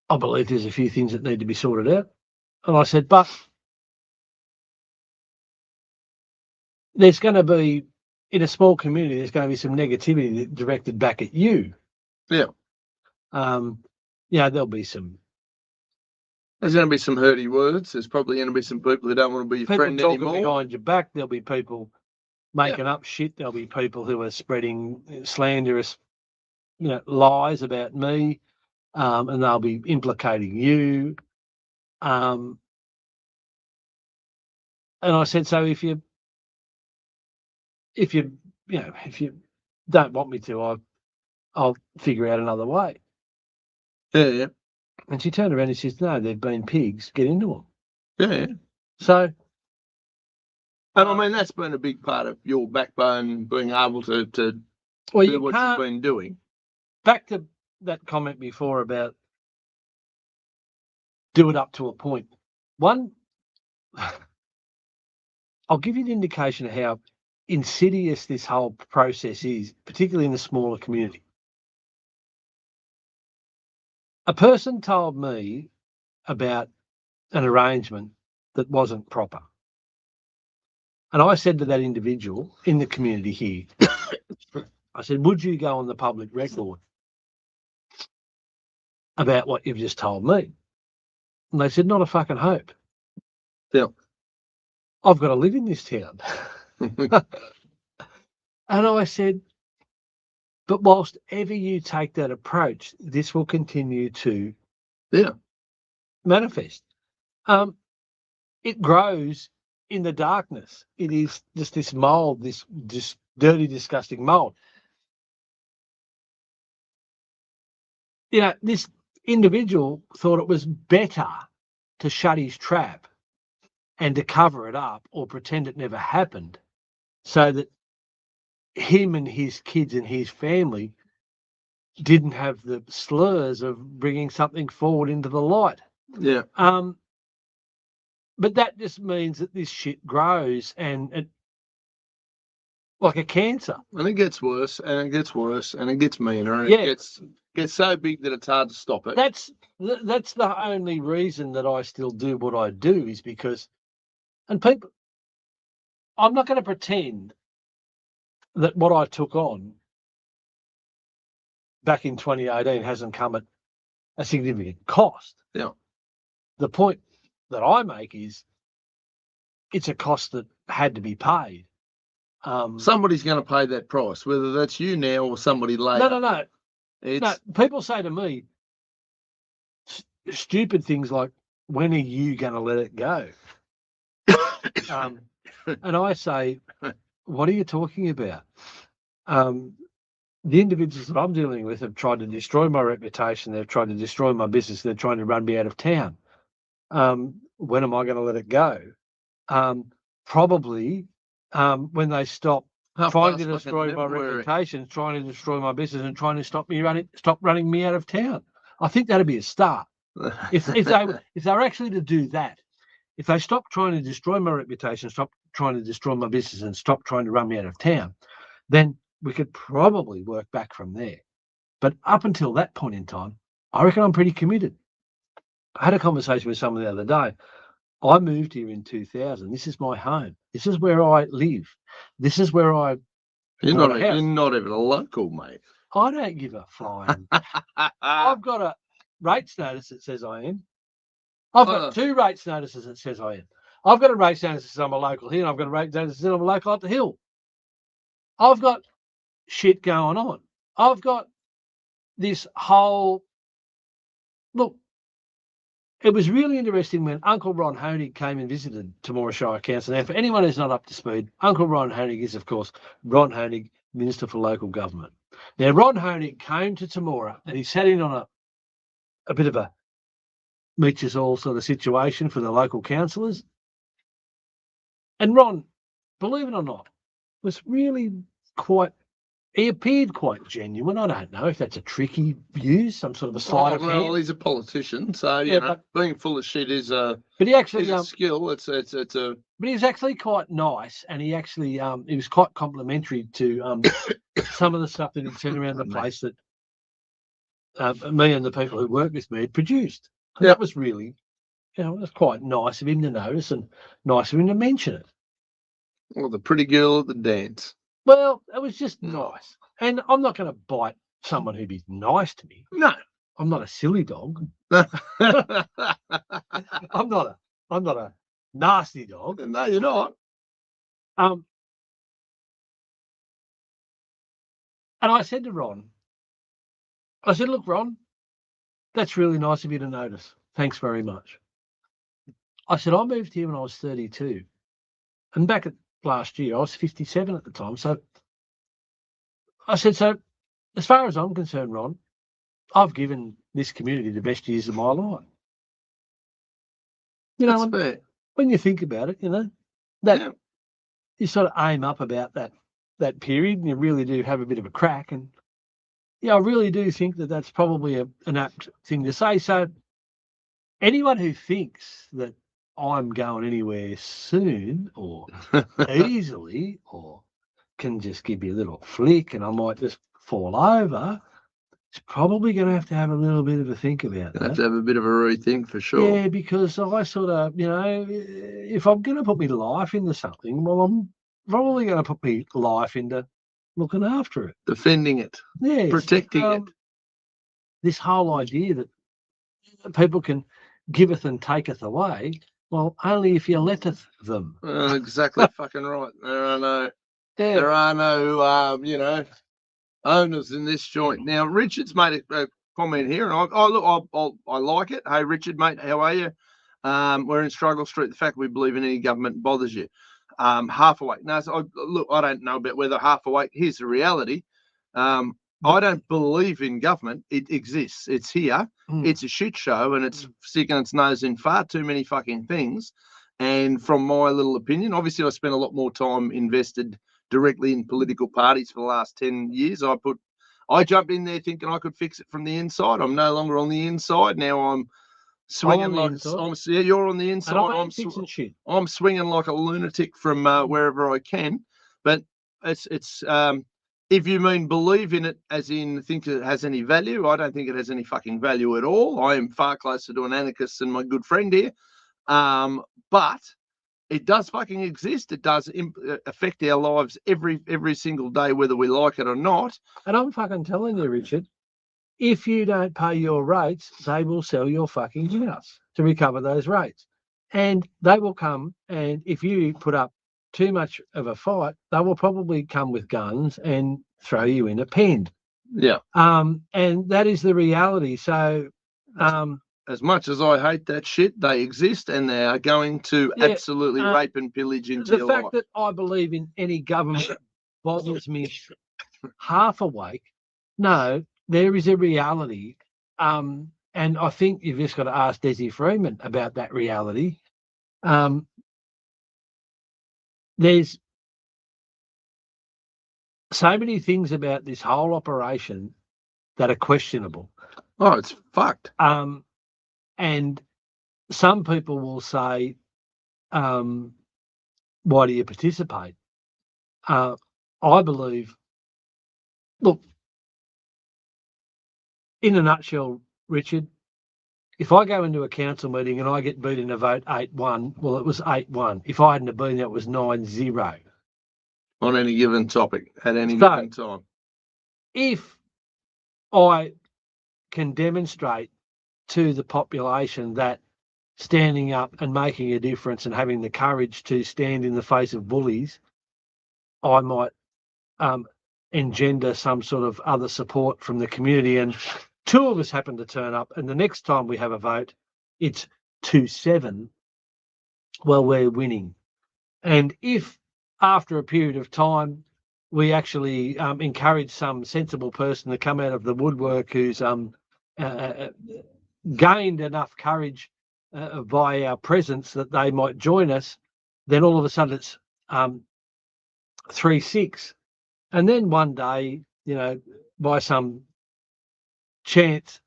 I believe there's a few things that need to be sorted out. And I said, but there's going to be, in a small community, there's going to be some negativity directed back at you. Yeah. Yeah, there'll be some. There's going to be some hurty words. There's probably going to be some people who don't want to be your People friend talking anymore. behind your back. There'll be people making up shit. There'll be people who are spreading slanderous, lies about me, and they'll be implicating you. And I said, so if you don't want me to, I'll figure out another way. Yeah. And she turned around and says, no, they've been pigs. Get into them. Yeah. So. And I mean, that's been a big part of your backbone, being able to do what you've been doing. Back to that comment before about do it up to a point. One, I'll give you an indication of how insidious this whole process is, particularly in the smaller community. A person told me about an arrangement that wasn't proper. And I said to that individual in the community here, I said, would you go on the public record about what you've just told me? And they said, not a fucking hope. Yeah. I've got to live in this town. And I said, but whilst ever you take that approach, this will continue to manifest. It grows in the darkness. It is just this mold, this dirty, disgusting mold. This individual thought it was better to shut his trap and to cover it up or pretend it never happened, so that him and his kids and his family didn't have the slurs of bringing something forward into the light. Yeah. But that just means that this shit grows and it, like a cancer. And it gets worse, and it gets worse, and it gets meaner, and Yeah. it gets so big that it's hard to stop it. That's the only reason that I still do what I do is because, and people, I'm not going to pretend that what I took on back in 2018 hasn't come at a significant cost. Yeah. The point that I make is it's a cost that had to be paid. Somebody's going to pay that price, whether that's you now or somebody later. No. It's People say to me stupid things like, when are you going to let it go? And I say, what are you talking about? The individuals that I'm dealing with have tried to destroy my reputation. They've tried to destroy my business. They're trying to run me out of town. When am I going to let it go? Probably when they stop trying to destroy my reputation, trying to destroy my business, and trying to stop running me out of town. I think that'd be a start. If they're actually to do that, if they stop trying to destroy my reputation, stop trying to destroy my business, and stop trying to run me out of town, then we could probably work back from there. But up until that point in time, I reckon I'm pretty committed. I had a conversation with someone the other day. I moved here in 2000. This is my home. This is where I live. This is where I. You're not even a local, mate. I don't give a flying. I've got a rates notice that says I am. I've got 2 rates notices that says I am. I've got a rates notice that says I'm a local here, and I've got a rates notice that says I'm a local up the hill. I've got shit going on. I've got this whole look. It was really interesting when Uncle Ron Honig came and visited Temora Shire Council. Now, for anyone who's not up to speed, Uncle Ron Honig is, of course, Ron Honig, Minister for Local Government. Now, Ron Honig came to Temora and he sat in on a bit of a meet us all sort of situation for the local councillors. And Ron, believe it or not, was really he appeared quite genuine. I don't know if that's a tricky use, some sort of a sleight of hand. Well, he's a politician, so being full of shit is a skill. It's a. But he was actually quite nice, and he was quite complimentary to some of the stuff that he'd sent around the place that me and the people who work with me had produced. And that was really, it was quite nice of him to notice and nice of him to mention it. Well, the pretty girl at the dance. Well, it was just nice. And I'm not going to bite someone who'd be nice to me. No. I'm not a silly dog. I'm not a nasty dog. No, you're not. And I said to Ron, look, Ron, that's really nice of you to notice. Thanks very much. I said, I moved here when I was 32. And back last year, I was 57 at the time. So I said, so as far as I'm concerned, Ron, I've given this community the best years of my life. You know, when you think about it, you sort of aim up about that period, and you really do have a bit of a crack. And I really do think that that's probably an apt thing to say. So anyone who thinks that I'm going anywhere soon or easily or can just give you a little flick and I might just fall over, it's probably going to have a little bit of a think about that. Have to have a bit of a rethink for sure. Yeah, because I sort of, if I'm going to put my life into something, well, I'm probably going to put my life into looking after it. Defending it. Yes. Protecting it. This whole idea that people can giveth and taketh away, well, only if you letteth them. Exactly fucking right. There are no owners in this joint. Now, Richard's made a comment here, and I like it. Hey, Richard, mate, how are you? We're in Struggle Street. The fact we believe in any government bothers you. Half awake. No, look, I don't know about whether half awake. Here's the reality. I don't believe in government. It exists. It's here. It's a shit show, and it's sticking its nose in far too many fucking things. And from my little opinion, obviously I spent a lot more time invested directly in political parties for the last 10 years. I put I jumped in there thinking I could fix it from the inside. I'm no longer on the inside. Now I'm swinging the like inside. yeah, you're on the inside. And I ain't fixing shit. I'm swinging like a lunatic from wherever I can. But it's if you mean believe in it, as in think it has any value, I don't think it has any fucking value at all. I am far closer to an anarchist than my good friend here. But it does fucking exist. It does affect our lives every single day, whether we like it or not. And I'm fucking telling you, Richard, if you don't pay your rates, they will sell your fucking house to recover those rates. And they will come, and if you put up too much of a fight, they will probably come with guns and throw you in a pen. Yeah. And that is the reality. So, as much as I hate that shit, they exist and they are going to absolutely rape and pillage into the your fact life. that I believe in any government bothers me half awake. No, there is a reality. And I think you've just got to ask Desi Freeman about that reality. There's so many things about this whole operation that are questionable. Oh, it's fucked. And some people will say, why do you participate? I believe, look, in a nutshell, Richard, if I go into a council meeting and I get beat in a vote 8-1, well, it was 8-1. If I hadn't have been there, it was 9-0. On any given topic, at any given time. If I can demonstrate to the population that standing up and making a difference and having the courage to stand in the face of bullies, I might engender some sort of other support from the community. And two of us happen to turn up, and the next time we have a vote, it's 2-7. Well, we're winning. And if after a period of time we actually encourage some sensible person to come out of the woodwork who's gained enough courage by our presence that they might join us, then all of a sudden it's 3-6. And then one day, by some chance,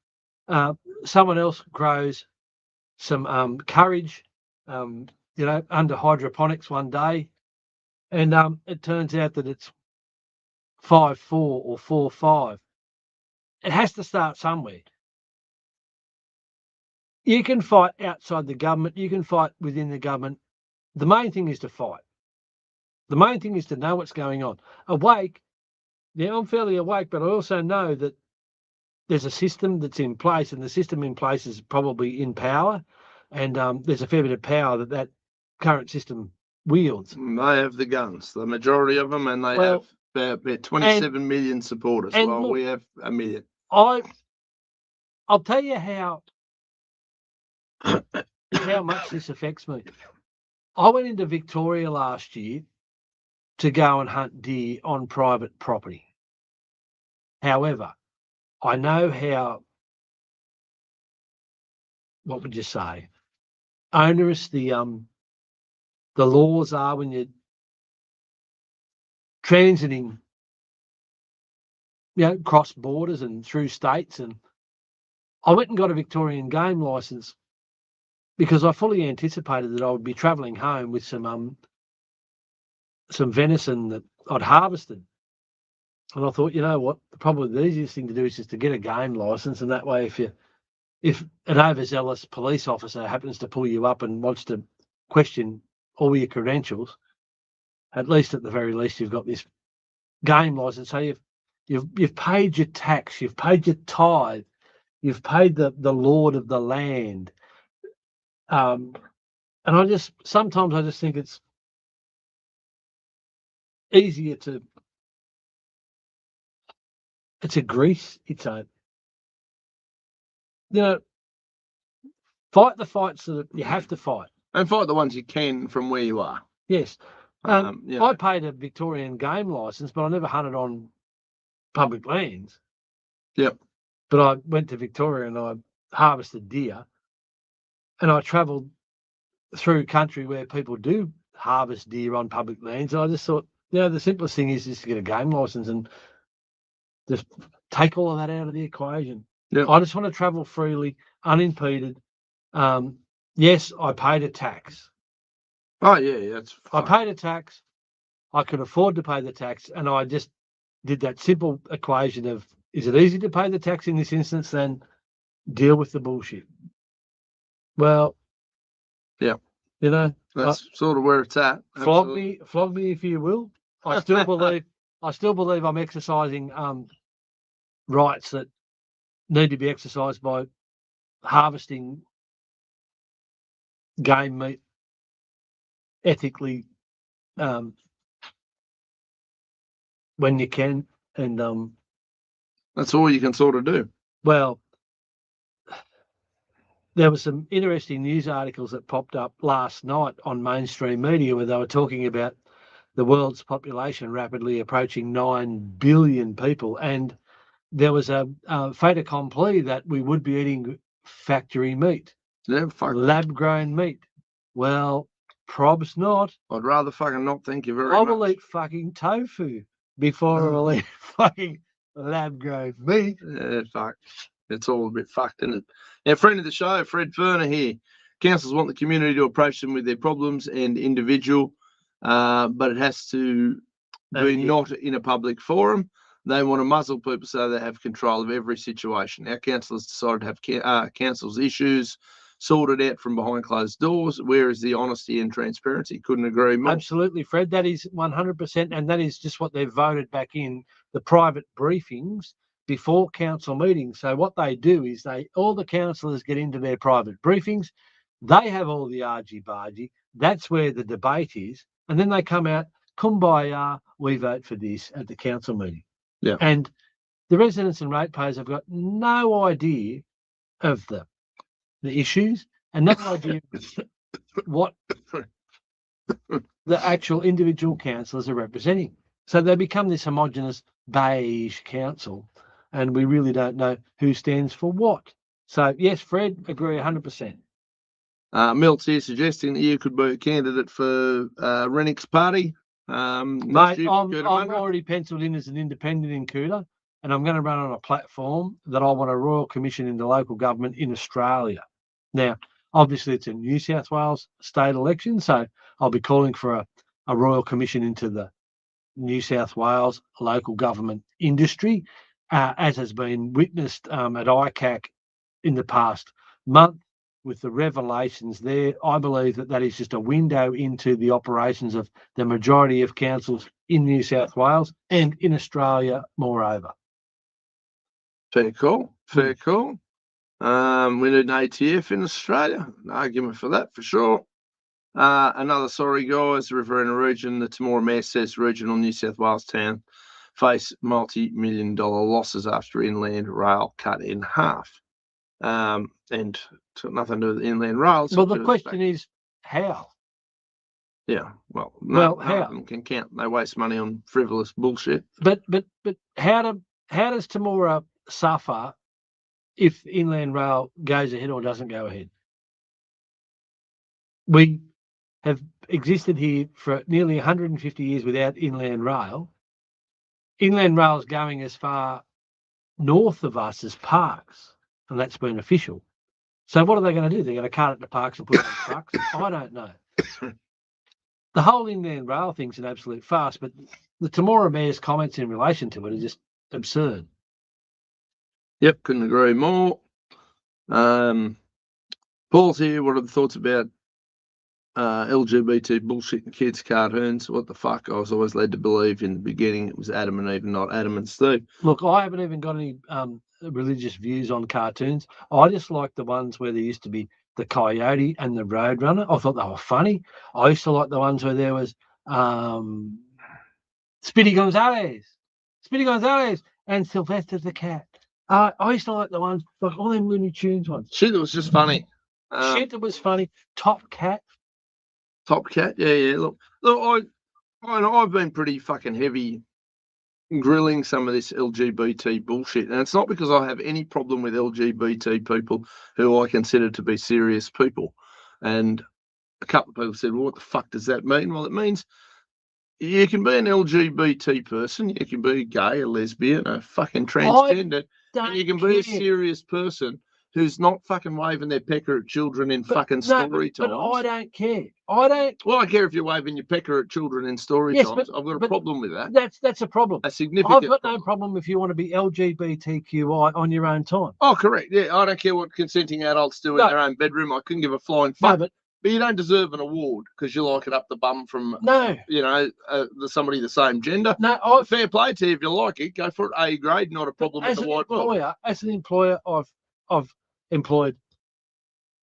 someone else grows some courage, under hydroponics one day, and it turns out that it's 5-4 or 4-5. It has to start somewhere. You can fight outside the government. You can fight within the government. The main thing is to fight. The main thing is to know what's going on. Awake, I'm fairly awake, but I also know that there's a system that's in place, and the system in place is probably in power, and there's a fair bit of power that current system wields. They have the guns, the majority of them, and they have about 27 million supporters. Well, look, we have 1 million. I'll tell you how much this affects me. I went into Victoria last year to go and hunt deer on private property. However, I know how, what would you say, onerous the laws are when you're transiting, cross borders and through states. And I went and got a Victorian game license because I fully anticipated that I would be travelling home with some venison that I'd harvested. And I thought, you know what, probably the easiest thing to do is just to get a game license, and that way if an overzealous police officer happens to pull you up and wants to question all your credentials, at the very least you've got this game license. So you've paid your tax, you've paid your tithe, you've paid the lord of the land. And sometimes I just think it's easier to, it's a grease, it's a, fight the fights that you have to fight. And fight the ones you can from where you are. Yes. I paid a Victorian game license, but I never hunted on public lands. Yep. But I went to Victoria and I harvested deer, and I travelled through country where people do harvest deer on public lands. And I just thought, the simplest thing is just to get a game license. And Just take all of that out of the equation. Yeah. I just want to travel freely, unimpeded. Yes, I paid a tax. Oh yeah, that's I fine. paid a tax. I could afford to pay the tax, and I just did that simple equation of: is it easy to pay the tax in this instance? Then deal with the bullshit. Well, Yeah. you know, That's sort of where it's at. flog Absolutely. me if you will. I still believe I'm exercising rights that need to be exercised by harvesting game meat ethically when you can. And That's all you can sort of do. well, there were some interesting news articles that popped up last night on mainstream media where they were talking about the world's population rapidly approaching 9 billion people, and there was a fait accompli that we would be eating factory meat, Yeah, fuck. lab-grown meat. Well, probs not. I'd rather fucking not. Thank you very I much. will eat fucking tofu before I'll eat fucking lab-grown meat. Yeah, fuck. It's all a bit fucked, isn't it? Now, friend of the show, Fred Ferner here. Councils want the community to approach them with their problems and individual, but it has to be not in a public forum. They want to muzzle people so they have control of every situation. Our councillors decided to have council's issues sorted out from behind closed doors. Where is the honesty and transparency? Couldn't agree more. Absolutely, Fred. That is 100%, and that is just what they've voted back in the private briefings before council meetings. So what they do is all the councillors get into their private briefings. They have all the argy-bargy. That's where the debate is. And then they come out, kumbaya, we vote for this at the council meeting. Yeah. And the residents and ratepayers have got no idea of the issues and no idea what the actual individual councillors are representing. So they become this homogenous beige council, and we really don't know who stands for what. So, yes, Fred, agree 100%. Milt's here suggesting that you could be a candidate for Rennick's party. Mate, I'm already penciled in as an independent in Cooter, and I'm going to run on a platform that I want a royal commission into local government in Australia. Now, obviously, it's a New South Wales state election, so I'll be calling for a royal commission into the New South Wales local government industry, as has been witnessed at ICAC in the past month with the revelations there. I believe that is just a window into the operations of the majority of councils in New South Wales and in Australia, moreover. Fair call. Fair call. We need an ATF in Australia. An argument for that, for sure. Another sorry, guys. Riverina region, the Temora Mayor says regional New South Wales town face multi-million-dollar losses after inland rail cut in half. And it's got nothing to do with inland rails. Well, the question is how? Yeah, well, none how? of them can count. They waste money on frivolous bullshit. But how does Temora suffer if inland rail goes ahead or doesn't go ahead? We have existed here for nearly 150 years without inland rail. Inland rail is going as far north of us as Parkes, and that's been official. So what are they going to do? They're going to cut it to Parkes and put it on trucks? I don't know. The whole inland rail thing's an absolute farce, but the Temora Mayor's comments in relation to it are just absurd. Yep, couldn't agree more. Paul's here. What are the thoughts about LGBT bullshit and kids' cartoons? What the fuck? I was always led to believe in the beginning it was Adam and Eve, not Adam and Steve. Look, I haven't even got any religious views on cartoons. I just like the ones where there used to be the Coyote and the Roadrunner. I thought they were funny. I used to like the ones where there was Speedy Gonzales and Sylvester the Cat. I used to like the ones, like all them Looney Tunes ones. Shit, it was just funny. Shit, it was funny. Top Cat. Yeah. Look, I've been pretty fucking heavy grilling some of this LGBT bullshit, and it's not because I have any problem with LGBT people who I consider to be serious people. And a couple of people said, well, what the fuck does that mean? Well, it means You can be an LGBT person, you can be gay, a lesbian, a fucking transgender, and you can be a serious person who's not fucking waving their pecker at children in fucking story But times. I don't care. I don't. Well, I care if you're waving your pecker at children in story Yes, times. I've got a but problem with that. That's a problem. A significant. I've got no problem if you want to be LGBTQI on your own time. Oh, correct. Yeah, I don't care what consenting adults do in their own bedroom. I couldn't give a flying fuck. No, but you don't deserve an award because you like it up the bum from somebody the same gender. No, fair play to you if you like it. Go for it. A grade, not a problem with the white bloc. As an employer, I've employed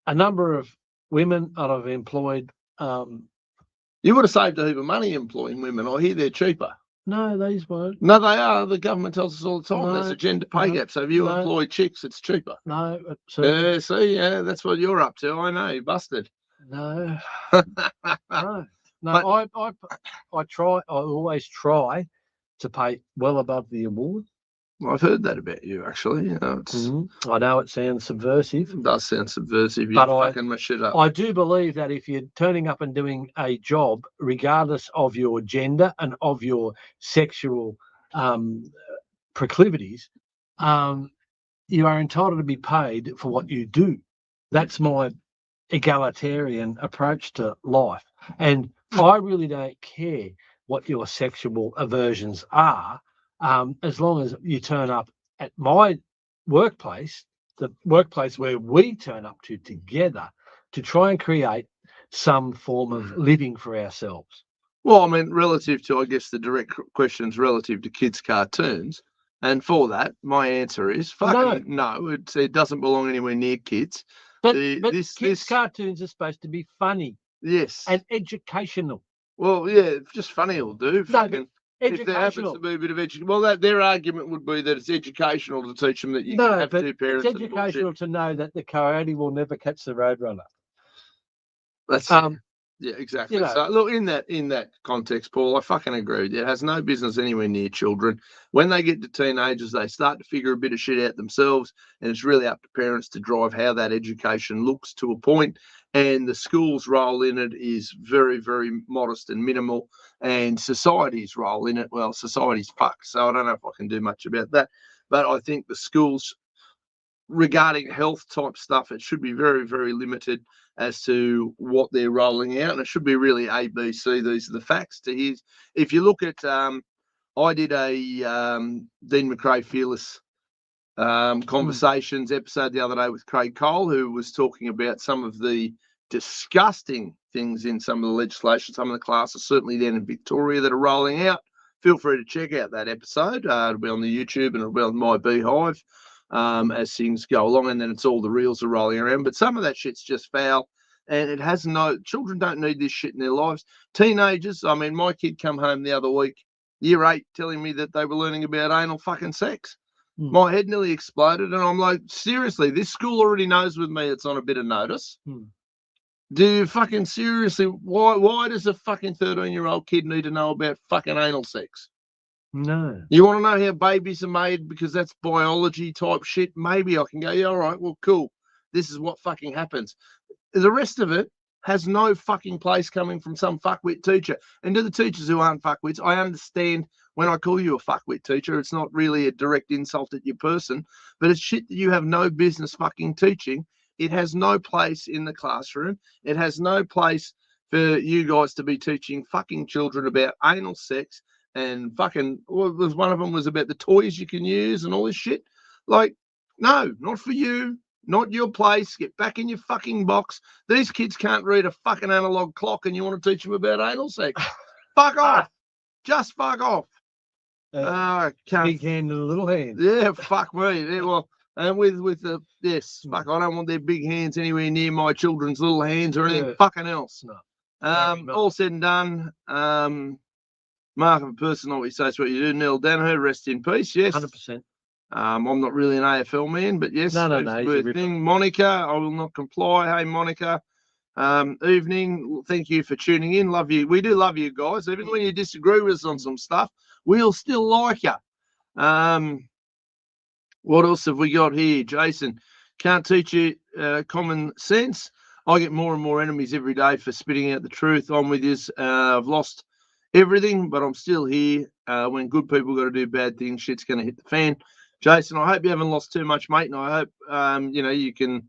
a number of women, and I've employed. You would have saved a heap of money employing women. I hear they're cheaper. No, these weren't. No, they are. The government tells us all the time. No, There's a gender pay gap. So if you employ chicks, it's cheaper. No. See, that's what you're up to. I know. You busted. No. No. I always try to pay well above the award. Well, I've heard that about you, actually. I know it sounds subversive. It does sound subversive. You're fucking my shit up. I do believe that if you're turning up and doing a job, regardless of your gender and of your sexual proclivities, you are entitled to be paid for what you do. That's my egalitarian approach to life. And I really don't care what your sexual aversions are. As long as you turn up at my workplace, the workplace where we turn up to together to try and create some form of living for ourselves. Well, I mean, relative to, I guess, the direct questions relative to kids' cartoons. And for that, my answer is fucking no. It doesn't belong anywhere near kids. But kids' cartoons are supposed to be funny. Yes. And educational. Well, yeah, just funny will do. Educational. If there happens to be a bit of education, well, their argument would be that it's educational to teach them that you have two parents. It's educational to know that the coyote will never catch the roadrunner. That's yeah, exactly. So look, in that context, Paul, I fucking agree with you. It has no business anywhere near children. When they get to teenagers, they start to figure a bit of shit out themselves, and it's really up to parents to drive how that education looks to a point. And the school's role in it is very, very modest and minimal. And society's role in it, well, society's fucked. So I don't know if I can do much about that. But I think the schools, regarding health type stuff, it should be very, very limited as to what they're rolling out. And it should be really A, B, C. These are the facts. If you look at, I did a Dean McRae Fearless Conversations episode the other day with Craig Cole, who was talking about some of the disgusting things in some of the legislation, some of the classes, certainly down in Victoria, that are rolling out. Feel free to check out that episode. It'll be on the YouTube and it'll be on my Beehive as things go along, and then it's all the reels are rolling around. But some of that shit's just foul, and it has children don't need this shit in their lives. Teenagers, I mean, my kid come home the other week, year 8, telling me that they were learning about anal fucking sex. My head nearly exploded, and I'm like, seriously, this school already knows with me it's on a bit of notice. Do you fucking seriously, why does a fucking 13-year-old kid need to know about fucking anal sex? No. You want to know how babies are made because that's biology type shit? Maybe I can go, yeah, all right, well, cool. This is what fucking happens. The rest of it has no fucking place coming from some fuckwit teacher. And to the teachers who aren't fuckwits, I understand when I call you a fuckwit teacher, it's not really a direct insult at your person, but it's shit that you have no business fucking teaching. It has no place in the classroom. It has no place for you guys to be teaching fucking children about anal sex and fucking, one of them was about the toys you can use and all this shit. Like, no, not for you. Not your place. Get back in your fucking box. These kids can't read a fucking analog clock and you want to teach them about anal sex. Fuck off. Just fuck off. Big hand and little hand. Yeah, fuck me. Yeah, well, and with the, yes, fuck, I don't want their big hands anywhere near my children's little hands or anything fucking else. No. All said and done. Mark of a person, always says what you do. Neil Danaher, rest in peace. Yes. 100%. I'm not really an AFL man, but yes, no. Thing. Monica, I will not comply. Hey, Monica. Evening. Thank you for tuning in. Love you. We do love you guys. Even when you disagree with us on some stuff, we'll still like you. What else have we got here? Jason, can't teach you common sense. I get more and more enemies every day for spitting out the truth. I'm with you. I've lost everything, but I'm still here. When good people got to do bad things, shit's going to hit the fan. Jason, I hope you haven't lost too much, mate, and I hope you can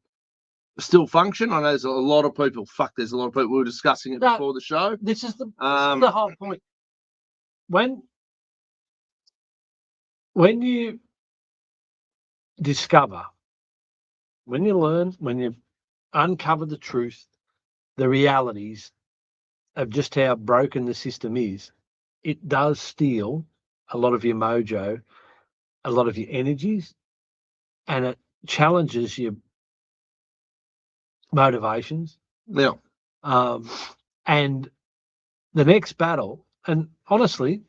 still function. I know there's a lot of people. There's a lot of people who were discussing it before the show. This is the whole point. When you discover, when you learn, when you uncover the truth, the realities of just how broken the system is, it does steal a lot of your mojo, a lot of your energies, and it challenges your motivations. Yeah. And the next battle, and honestly,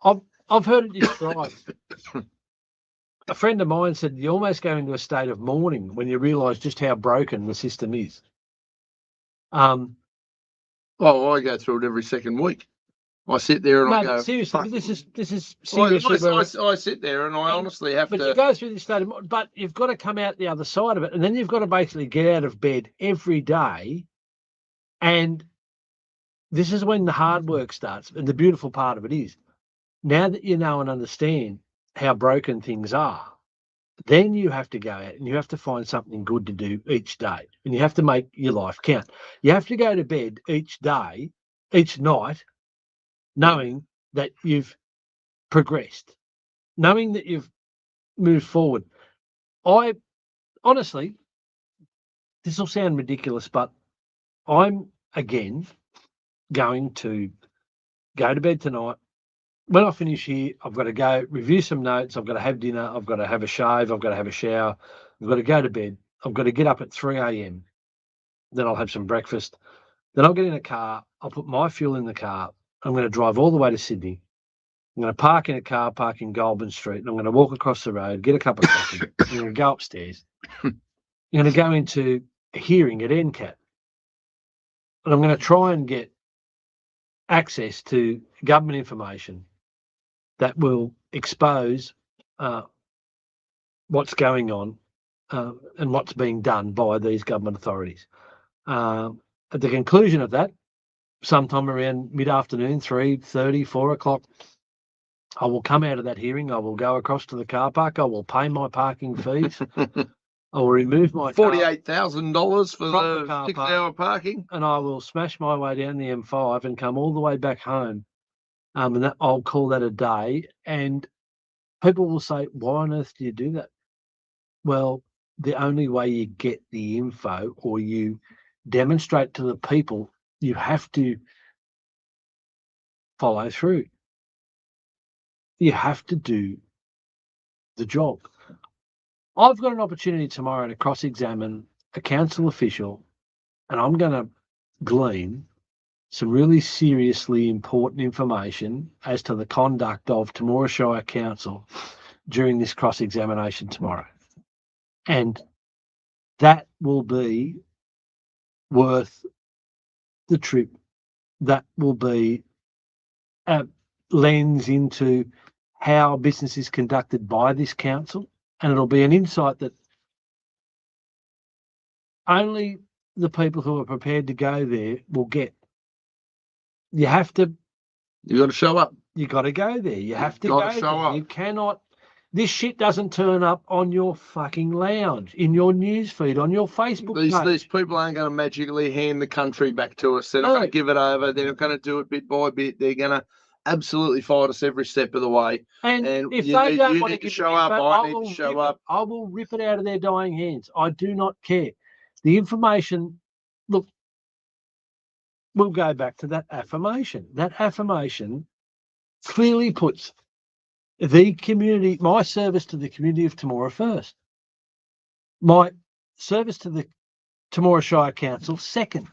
I've heard it described. A friend of mine said you almost go into a state of mourning when you realise just how broken the system is. Oh, I go through it every second week. I sit there and I go, seriously, fuck. this is seriously. I sit there and I honestly have But to. you go through this state of, but you've got to come out the other side of it, and then you've got to basically get out of bed every day, and this is when the hard work starts. And the beautiful part of it is, now that you know and understand how broken things are, then you have to go out and you have to find something good to do each day, and you have to make your life count. You have to go to bed each day, each night, knowing that you've progressed, knowing that you've moved forward. I honestly, this will sound ridiculous, but I'm again going to go to bed tonight. When I finish here, I've got to go review some notes. I've got to have dinner. I've got to have a shave. I've got to have a shower. I've got to go to bed. I've got to get up at 3 a.m. Then I'll have some breakfast. Then I'll get in a car. I'll put my fuel in the car. I'm going to drive all the way to Sydney. I'm going to park in a car park in Goulburn Street, and I'm going to walk across the road, get a cup of coffee. I'm going to go upstairs. I'm going to go into a hearing at NCAT. And I'm going to try and get access to government information that will expose what's going on and what's being done by these government authorities. At the conclusion of that, sometime around mid-afternoon, 3:30, 4 o'clock, I will come out of that hearing. I will go across to the car park. I will pay my parking fees. I will remove my $48,000 for from the the car 6-hour parking. and I will smash my way down the M5 and come all the way back home. And that, I'll call that a day. And people will say, why on earth do you do that? Well, the only way you get the info or you demonstrate to the people, you have to follow through. You have to do the job. I've got an opportunity tomorrow to cross-examine a council official, and I'm going to glean some really seriously important information as to the conduct of Temora Shire Council during this cross-examination tomorrow. And that will be worth the trip. That will be a lens into how business is conducted by this council. And it'll be an insight that only the people who are prepared to go there will get. You have to. You got to show up. You got to go there. You have to Got go to show there. up. You cannot. This shit doesn't turn up on your fucking lounge, in your news feed, on your Facebook page. These people aren't going to magically hand the country back to us. They're not No. going to give it over. They're not going to do it bit by bit. They're going to absolutely fight us every step of the way. And And if you they need- don't you want need to to give show me up, info, I need to show up. I will rip it out of their dying hands. I do not care. The information, look, we'll go back to that affirmation. That affirmation clearly puts the community, my service to the community of Temora first. My service to the Temora Shire Council second.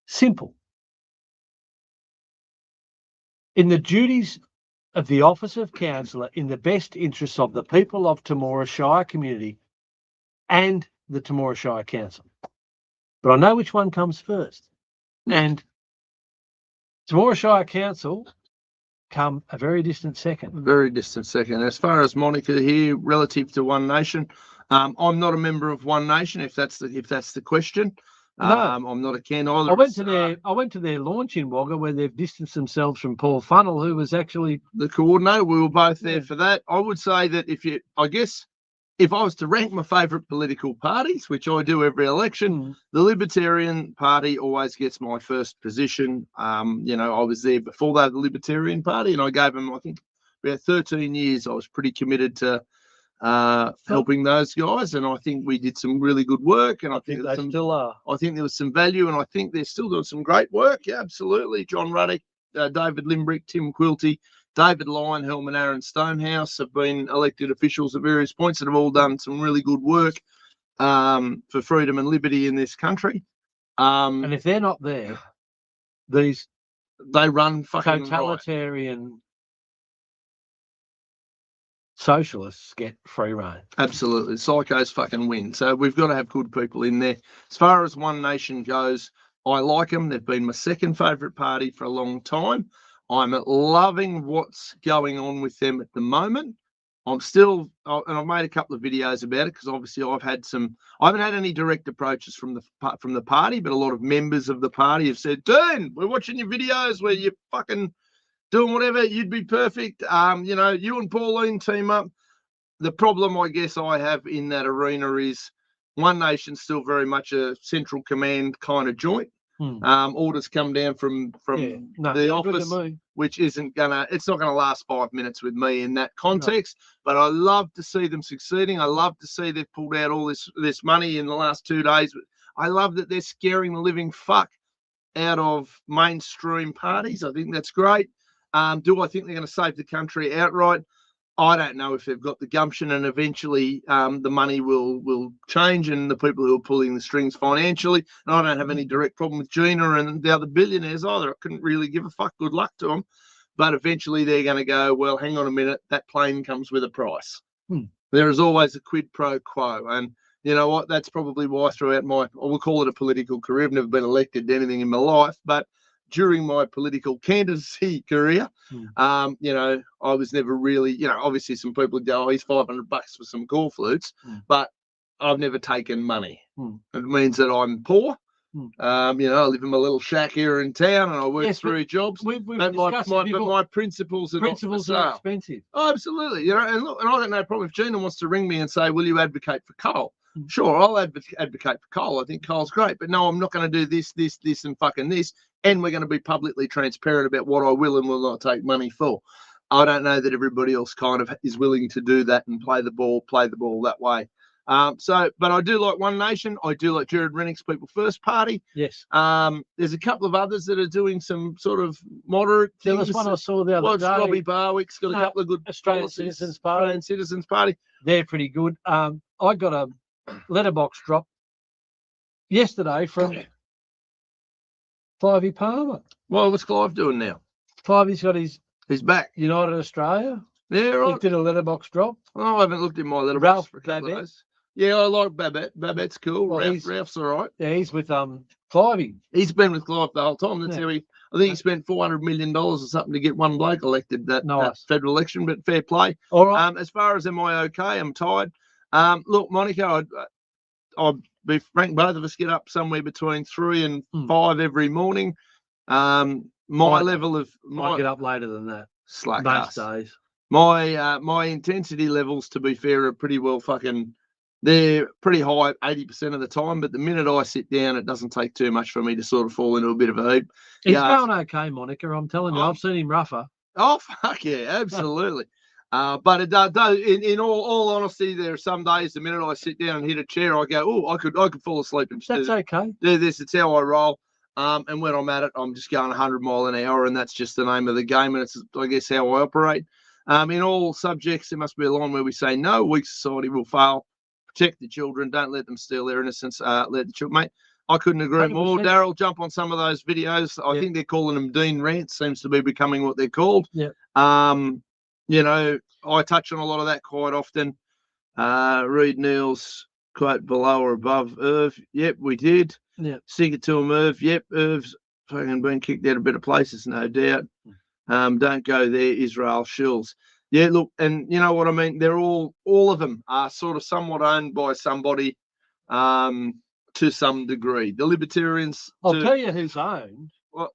Simple. In the duties of the office of councillor, in the best interests of the people of Temora Shire community and the Temora Shire Council. But I know which one comes first. And Temora Shire Council come a very distant second. Very distant second. As far as Monica here, relative to One Nation, I'm not a member of One Nation. If that's the question, No. I'm not a Ken either. I went to their launch in Wagga where they've distanced themselves from Paul Funnell, who was actually the coordinator. We were both there Yeah. for that. I would say that if I was to rank my favourite political parties, which I do every election, the Libertarian Party always gets my first position. I was there before they were the Libertarian Party, and I gave them, I think, about 13 years. I was pretty committed to helping those guys, and I think we did some really good work. And I think they still are. I think there was some value, and I think they're still doing some great work. Yeah, absolutely. John Ruddock, David Limbrick, Tim Quilty, David Lyon, Helman Aaron Stonehouse have been elected officials at various points that have all done some really good work for freedom and liberty in this country. And if they're not there, these they run fucking totalitarian socialists get free rein. Absolutely. Psychos fucking win. So we've got to have good people in there. As far as One Nation goes, I like them. They've been my second favourite party for a long time. I'm loving what's going on with them at the moment. I'm still, and I've made a couple of videos about it because obviously I haven't had any direct approaches from the party, but a lot of members of the party have said, "Dean, we're watching your videos where you're fucking doing whatever. You'd be perfect. You and Pauline team up." The problem I guess I have in that arena is One Nation's still very much a central command kind of joint. Orders come down from the office, which it's not gonna last 5 minutes with me in that context. No. But I love to see them succeeding. I love to see they've pulled out all this money in the last 2 days. I love that they're scaring the living fuck out of mainstream parties. I think that's great. Do I think they're going to save the country outright? I don't know if they've got the gumption, and eventually the money will change and the people who are pulling the strings financially. And I don't have any direct problem with Gina and the other billionaires either. I couldn't really give a fuck. Good luck to them. But eventually they're going to go, well, hang on a minute. That plane comes with a price. There is always a quid pro quo. And you know what? That's probably why throughout I will call it a political career. I've never been elected to anything in my life, but during my political candidacy career, I was never really, obviously some people go, oh, he's $500 for some call flutes, but I've never taken money. It means that I'm poor. I live in my little shack here in town, and I work 3 jobs. We've but my principles are are expensive. Oh, absolutely. And look, and I got no problem if Gina wants to ring me and say, will you advocate for coal? Sure, I'll advocate for coal. I think coal's great, but no, I'm not going to do this, and fucking this. And we're going to be publicly transparent about what I will and will not take money for. I don't know that everybody else kind of is willing to do that and play the ball that way. But I do like One Nation. I do like Jared Rennick's People First Party. Yes. There's a couple of others that are doing some sort of moderate things. There was one I saw the other day. Robbie Barwick's got a couple of good Australian Citizens Party. They're pretty good. I got a letterbox drop yesterday from Clivey Palmer. Well, what's Clive doing now? Clivey's got he's back. United Australia. Yeah, right. He did a letterbox drop. Oh, I haven't looked in my letterbox Ralph for a couple of Babette. days. Yeah, I like Babette. Babette's cool. Well, Ralph's all right. Yeah, he's with Clivey. He's been with Clive the whole time. That's how I think he spent $400 million or something to get one bloke elected that federal election, but fair play. All right. As far as am I okay? I'm tired. Look, Monica, I'd be frank, both of us get up somewhere between 3 and 5 every morning. Might get up later than that. Slack most days. My intensity levels, to be fair, are pretty well they're pretty high 80% of the time, but the minute I sit down, it doesn't take too much for me to sort of fall into a bit of a heap. He's going okay, Monica. I'm telling you, I've seen him rougher. Oh, fuck yeah, absolutely. But it does, in all honesty, there are some days the minute I sit down and hit a chair, I go, oh, I could fall asleep and that's okay. Do this. It's how I roll. And when I'm at it, I'm just going 100 mile an hour, and that's just the name of the game, and it's, I guess, how I operate. In all subjects, there must be a line where we say, no, weak society will fail. Protect the children. Don't let them steal their innocence. Let the children, mate. I couldn't agree more. Daryl, jump on some of those videos. I think they're calling them Dean Rants. Seems to be becoming what they're called. Yeah. I touch on a lot of that quite often. Read Neil's quote below or above. Irv, yep, we did. Yeah. Stick it to him, Irv. Yep, Irv's fucking been kicked out of better places, no doubt. Don't go there, Israel Shills. Yeah, look, and you know what I mean? They're all of them are sort of somewhat owned by somebody to to some degree. The Libertarians, I'll tell you who's owned What?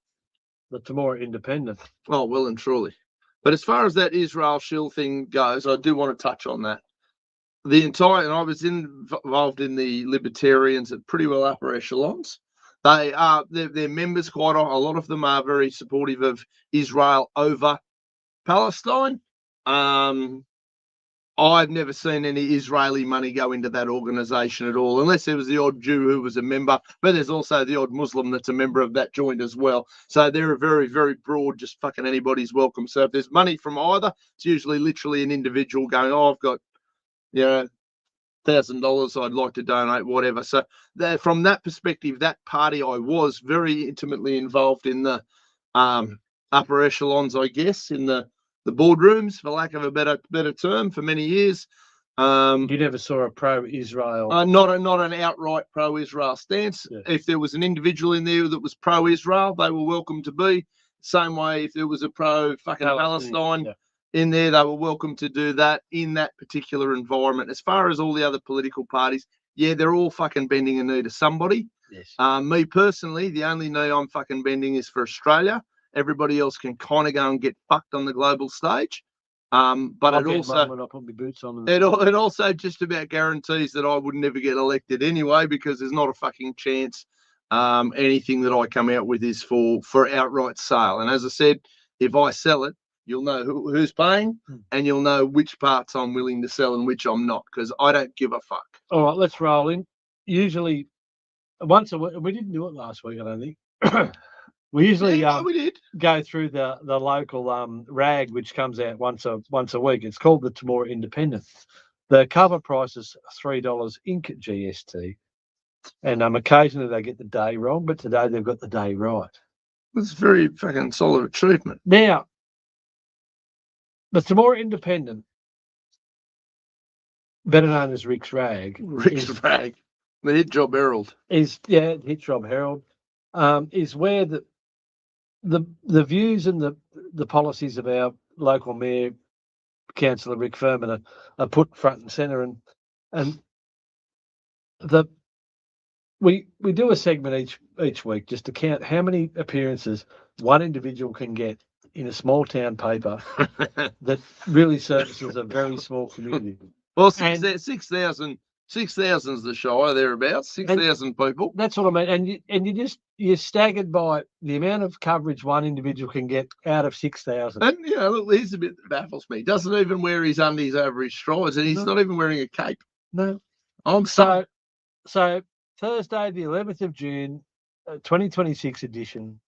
the Temora Independent. oh, well and truly. But as far as that Israel shill thing goes, I do want to touch on that. The entire, and I was involved in the Libertarians at pretty well upper echelons. They are, their members, quite a lot of them are very supportive of Israel over Palestine. I've never seen any Israeli money go into that organization at all, unless there was the odd Jew who was a member, but there's also the odd Muslim that's a member of that joint as well. So they're a very, very broad, just fucking anybody's welcome. So if there's money from either, it's usually literally an individual going, oh, I've got, $1,000 I'd like to donate, whatever. So from that perspective, that party, I was very intimately involved in the upper echelons, I guess, in the boardrooms, for lack of a better term, for many years. You never saw a pro-Israel. Not an outright pro-Israel stance. Yeah. If there was an individual in there that was pro-Israel, they were welcome to be. Same way, if there was a pro-fucking Palestine in there, they were welcome to do that in that particular environment. As far as all the other political parties, yeah, they're all fucking bending a knee to somebody. Yes. Me personally, the only knee I'm fucking bending is for Australia. Everybody else can kind of go and get fucked on the global stage. But I'll it also when I put my boots on. it also just about guarantees that I would never get elected anyway, because there's not a fucking chance anything that I come out with is for outright sale. And as I said, if I sell it, you'll know who's paying, and you'll know which parts I'm willing to sell and which I'm not, because I don't give a fuck. All right, let's roll in. Usually, once a week, we didn't do it last week, I don't think. We usually we did. go through the local rag, which comes out once a week. It's called the Temora Independent. The cover price is $3 Inc GST, and occasionally they get the day wrong, but today they've got the day right. It's a very fucking solid achievement. Now, the Temora Independent, better known as Rick's Rag, Rick's Rag, the Hit Job Herald, Hit Job Herald, is where the views and the policies of our local mayor, Councillor Rick Furman, are put front and centre, and we do a segment each week just to count how many appearances one individual can get in a small town paper that really services a very small community. Well, 6,000 is the Shire, thereabouts, 6,000 people. That's what I mean. And you're staggered by the amount of coverage one individual can get out of 6,000. And look, here's the bit that baffles me. He doesn't even wear his undies over his strides, and he's not even wearing a cape. No. So Thursday, the 11th of June, 2026 edition.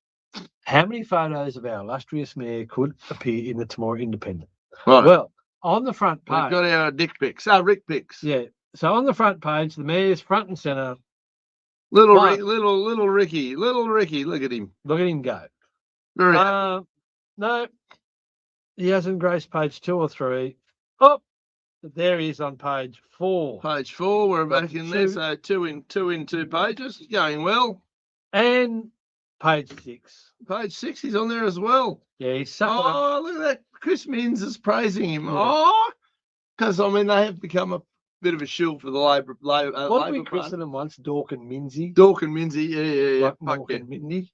How many photos of our illustrious mayor could appear in the Temora Independent? right. Well, on the front We've page. got our dick pics. Rick pics. Yeah. So on the front page, the mayor's front and centre. Little But- Ricky. Look at him. Look at him go. Very No, he hasn't graced page 2 or 3. Oh, but there he is on page 4. Page 4. We're back in there. Two. So two in 2 pages. Going well. And page 6. Page 6. He's on there as well. Yeah, he's sucking up. Oh, look at that. Chris Minns is praising him. Yeah. Oh, because they have become a bit of a shield for the Labor What did we Party. christen him once? Dork and Minzy. Dork and Minzy, yeah. Like Fuck Mork yeah. and Mindy.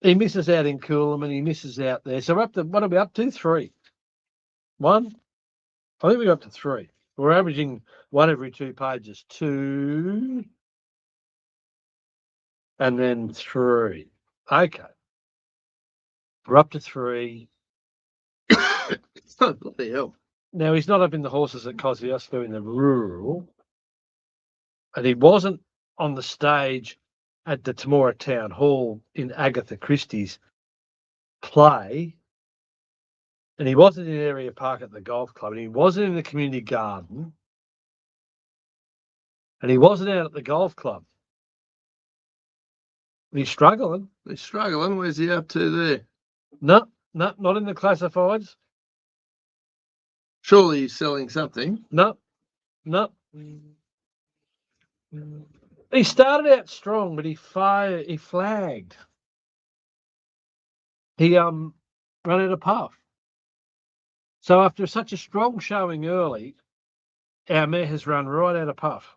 He misses out in Coolum and he misses out there. So we're up to, what are we up to? 3. 1? I think we're up to 3. We're averaging 1 every 2 pages. 2. And then 3. Okay. We're up to 3. Bloody hell. Now, he's not up in the horses at Kosciuszko in the rural. And he wasn't on the stage at the Temora Town Hall in Agatha Christie's play. And he wasn't in Area Park at the golf club. And he wasn't in the community garden. And he wasn't out at the golf club. And he's struggling. He's struggling. Where's he up to there? No, not in the classifieds. Surely he's selling something. No. He started out strong, but he flagged. He ran out of puff. So after such a strong showing early, our mayor has run right out of puff.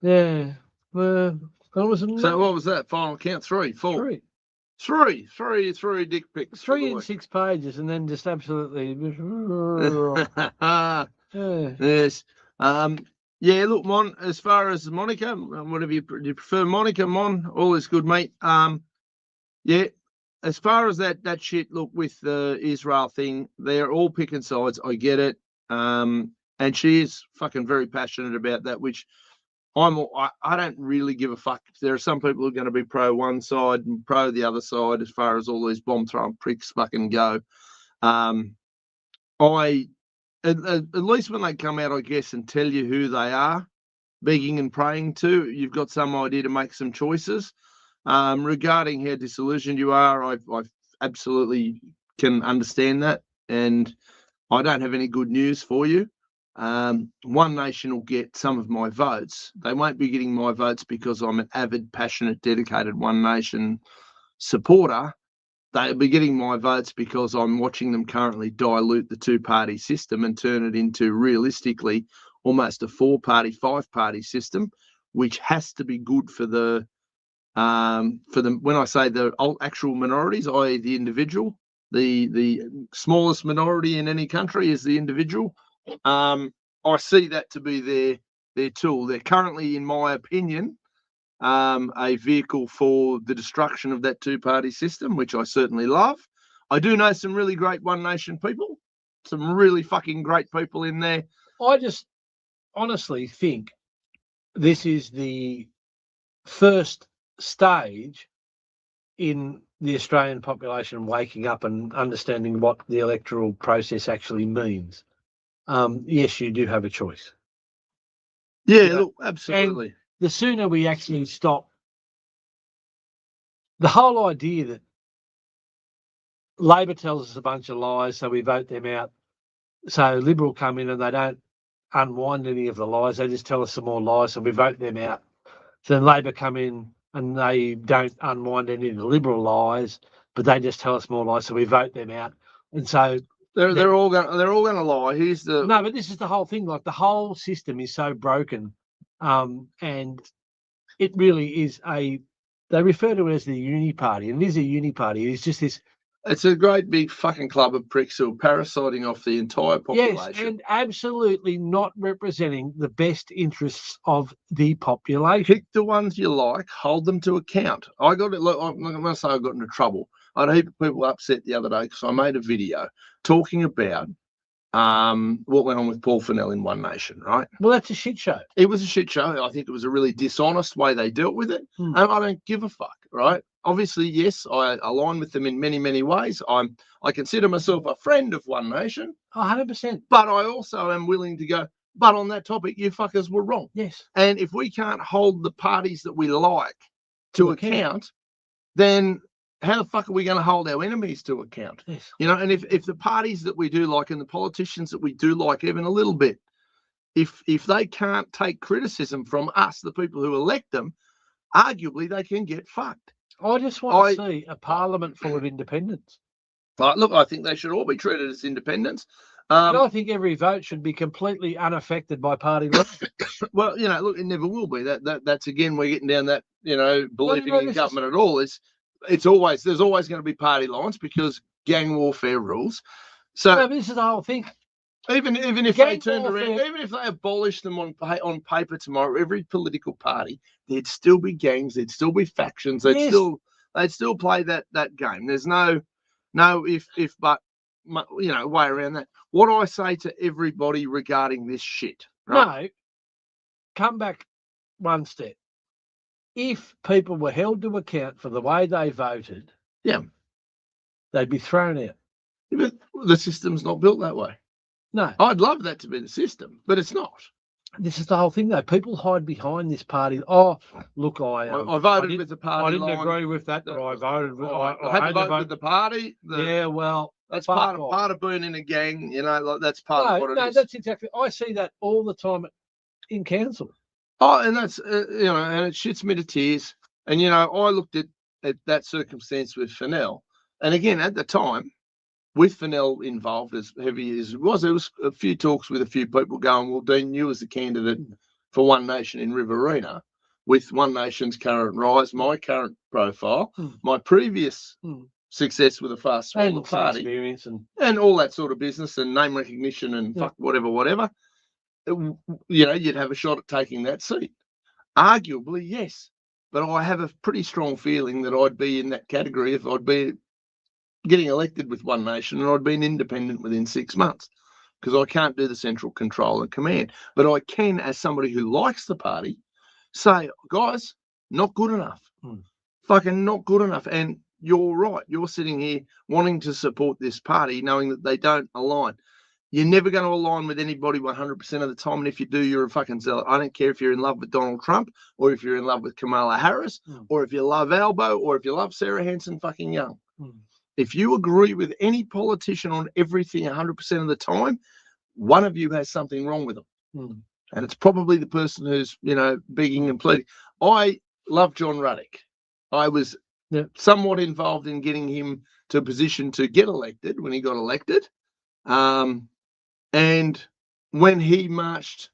Yeah. That was So what was that? Final count? 3, 4, three. 3 dick pics. for 3 the and week. 6 pages, and then just absolutely. Yeah. Yes. Yeah, look, Mon, as far as Monica, whatever you prefer, Monica, Mon, all is good, mate. Yeah, as far as that shit, look, with the Israel thing, they're all picking sides. I get it. And she is fucking very passionate about that, which I don't really give a fuck. There are some people who are going to be pro one side and pro the other side as far as all these bomb throwing pricks fucking go. At least when they come out, I guess, and tell you who they are, begging and praying to, you've got some idea to make some choices. Regarding how disillusioned you are, I absolutely can understand that, and I don't have any good news for you. One Nation will get some of my votes. They won't be getting my votes because I'm an avid, passionate, dedicated One Nation supporter. They'll be getting my votes because I'm watching them currently dilute the two-party system and turn it into realistically almost a 4-party, 5-party system, which has to be good for the when I say the actual minorities, i.e. the individual, the smallest minority in any country is the individual. I see that to be their tool. They're currently, in my opinion, a vehicle for the destruction of that two-party system, which I certainly love. I do know some really great One Nation people, some really fucking great people in there. I just honestly think this is the first stage in the Australian population waking up and understanding what the electoral process actually means. Yes, you do have a choice. Yeah, You know, look, absolutely. The sooner we actually stop the whole idea that Labor tells us a bunch of lies, so we vote them out. So Liberal come in and they don't unwind any of the lies. They just tell us some more lies, so we vote them out. So then Labor come in and they don't unwind any of the Liberal lies, but they just tell us more lies, so we vote them out. And so they're all going to lie. Here's the no, but this is the whole thing. Like the whole system is so broken, and it really is they refer to it as the uni party, and it is a uni party. It's just this. It's a great big fucking club of pricks who are parasiting off the entire population. Yes, and absolutely not representing the best interests of the population. Pick the ones you like, hold them to account. I'm not going to say I got into trouble. I had a heap of people upset the other day because I made a video talking about what went on with Paul Fennell in One Nation, right? Well, that's a shit show. It was a shit show. I think it was a really dishonest way they dealt with it. And I don't give a fuck, right? Obviously, yes, I align with them in many, many ways. I consider myself a friend of One Nation. 100%. But I also am willing to go, but on that topic, you fuckers were wrong. Yes. And if we can't hold the parties that we like to account, then how the fuck are we going to hold our enemies to account? Yes. You know, and if the parties that we do like and the politicians that we do like even a little bit, if they can't take criticism from us, the people who elect them, arguably they can get fucked. I just want to see a parliament full of independents. But look, I think they should all be treated as independents. And I think every vote should be completely unaffected by party lines. Well, you know, look, it never will be. That's again, we're getting down that, you know, believing in government at all. There's always going to be party lines because gang warfare rules. So no, but this is the whole thing. Even if Gang they turned warfare. around, even if they abolished them on paper tomorrow, every political party, there'd still be gangs, there'd still be factions, they'd still play that game. There's no if but, you know, way around that. What I say to everybody regarding this shit, right? No, come back one step. If people were held to account for the way they voted, yeah, they'd be thrown out. But the system's not built that way. No. I'd love that to be the system, but it's not. This is the whole thing, though. People hide behind this party. Oh, look, I voted with the party. I didn't agree with that, but I voted with. I had to vote with the party. Yeah, well, that's part of being in a gang. You know, like that's part of what it is. No, that's exactly. I see that all the time in council. Oh, and that's you know, and it shits me to tears. And you know, I looked at that circumstance with Fennell, and again at the time, with Fennell involved as heavy as it was, there was a few talks with a few people going, well, Dean, you as the candidate for One Nation in Riverina, with One Nation's current rise, my current profile, my previous success with a far smaller And some party, experience and all that sort of business and name recognition and fuck whatever, you'd have a shot at taking that seat. Arguably, yes. But I have a pretty strong feeling that I'd be in that category if I'd be getting elected with One Nation and I'd be an independent within 6 months, because I can't do the central control and command. But I can, as somebody who likes the party, say, guys, not good enough. Fucking not good enough. And you're right. You're sitting here wanting to support this party, knowing that they don't align. You're never going to align with anybody 100% of the time. And if you do, you're a fucking zealot. I don't care if you're in love with Donald Trump, or if you're in love with Kamala Harris, or if you love Albo, or if you love Sarah Hanson fucking Young. If you agree with any politician on everything 100% of the time, one of you has something wrong with them. And it's probably the person who's, begging and pleading. I love John Ruddock. I was somewhat involved in getting him to a position to get elected when he got elected. And when he marched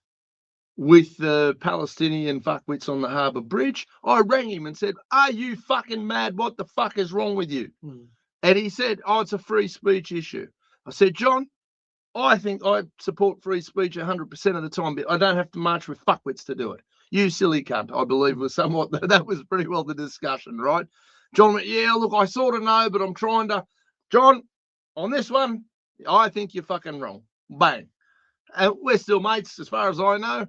with the Palestinian fuckwits on the Harbour Bridge, I rang him and said, are you fucking mad? What the fuck is wrong with you? And he said, oh, it's a free speech issue. I said, John, I think I support free speech 100% of the time, but I don't have to march with fuckwits to do it. You silly cunt, I believe was somewhat, that was pretty well the discussion, right? John went, yeah, look, I sort of know, but I'm trying to, John, on this one, I think you're fucking wrong. Bang. And we're still mates as far as I know.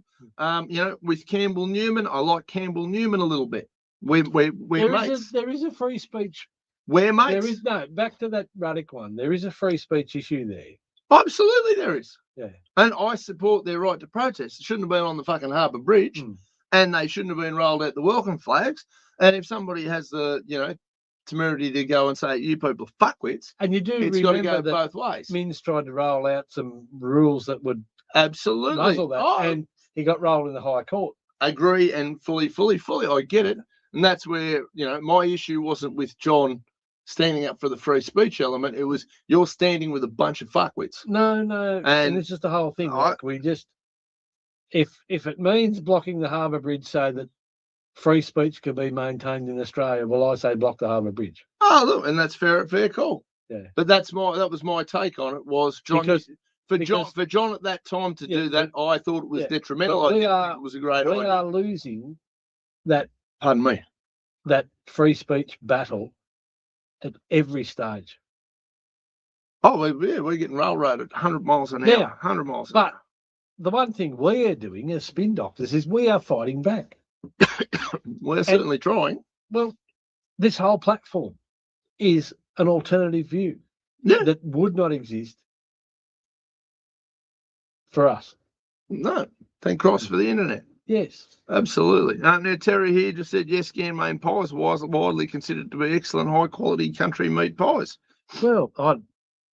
With Campbell Newman, I like Campbell Newman a little bit. We're mates. There is a free speech. We're mates. There is back to that Ruddock one. There is a free speech issue there. Absolutely there is. Yeah. And I support their right to protest. It shouldn't have been on the fucking Harbour Bridge, and they shouldn't have been rolled out the welcome flags. And if somebody has the, temerity to go and say, you people are fuckwits, and you do it's got to remember go that both ways. Minns tried to roll out some rules that would absolutely muzzle that, and he got rolled in the High Court. Agree, and fully, I get it. And that's where, my issue wasn't with John standing up for the free speech element. It was you're standing with a bunch of fuckwits. No. And it's just the whole thing. We just, if it means blocking the Harbour Bridge so that free speech can be maintained in Australia, well, I say block the Harbour Bridge. Oh, look, and that's fair call. Yeah. But that was my take on it. Was John for John at that time to do that? I thought it was detrimental. I think it was a great idea. We are losing that. Pardon me. That free speech battle at every stage. Oh, we're getting railroaded 100 miles an hour. 100 miles an hour. But the one thing we're doing as spin doctors is we are fighting back. We're certainly trying. Well, this whole platform is an alternative view that would not exist for us. No, thank Christ for the internet. Yes, absolutely. Now Terry here just said yes, Ganmain pies widely considered to be excellent, high quality country meat pies. Well, I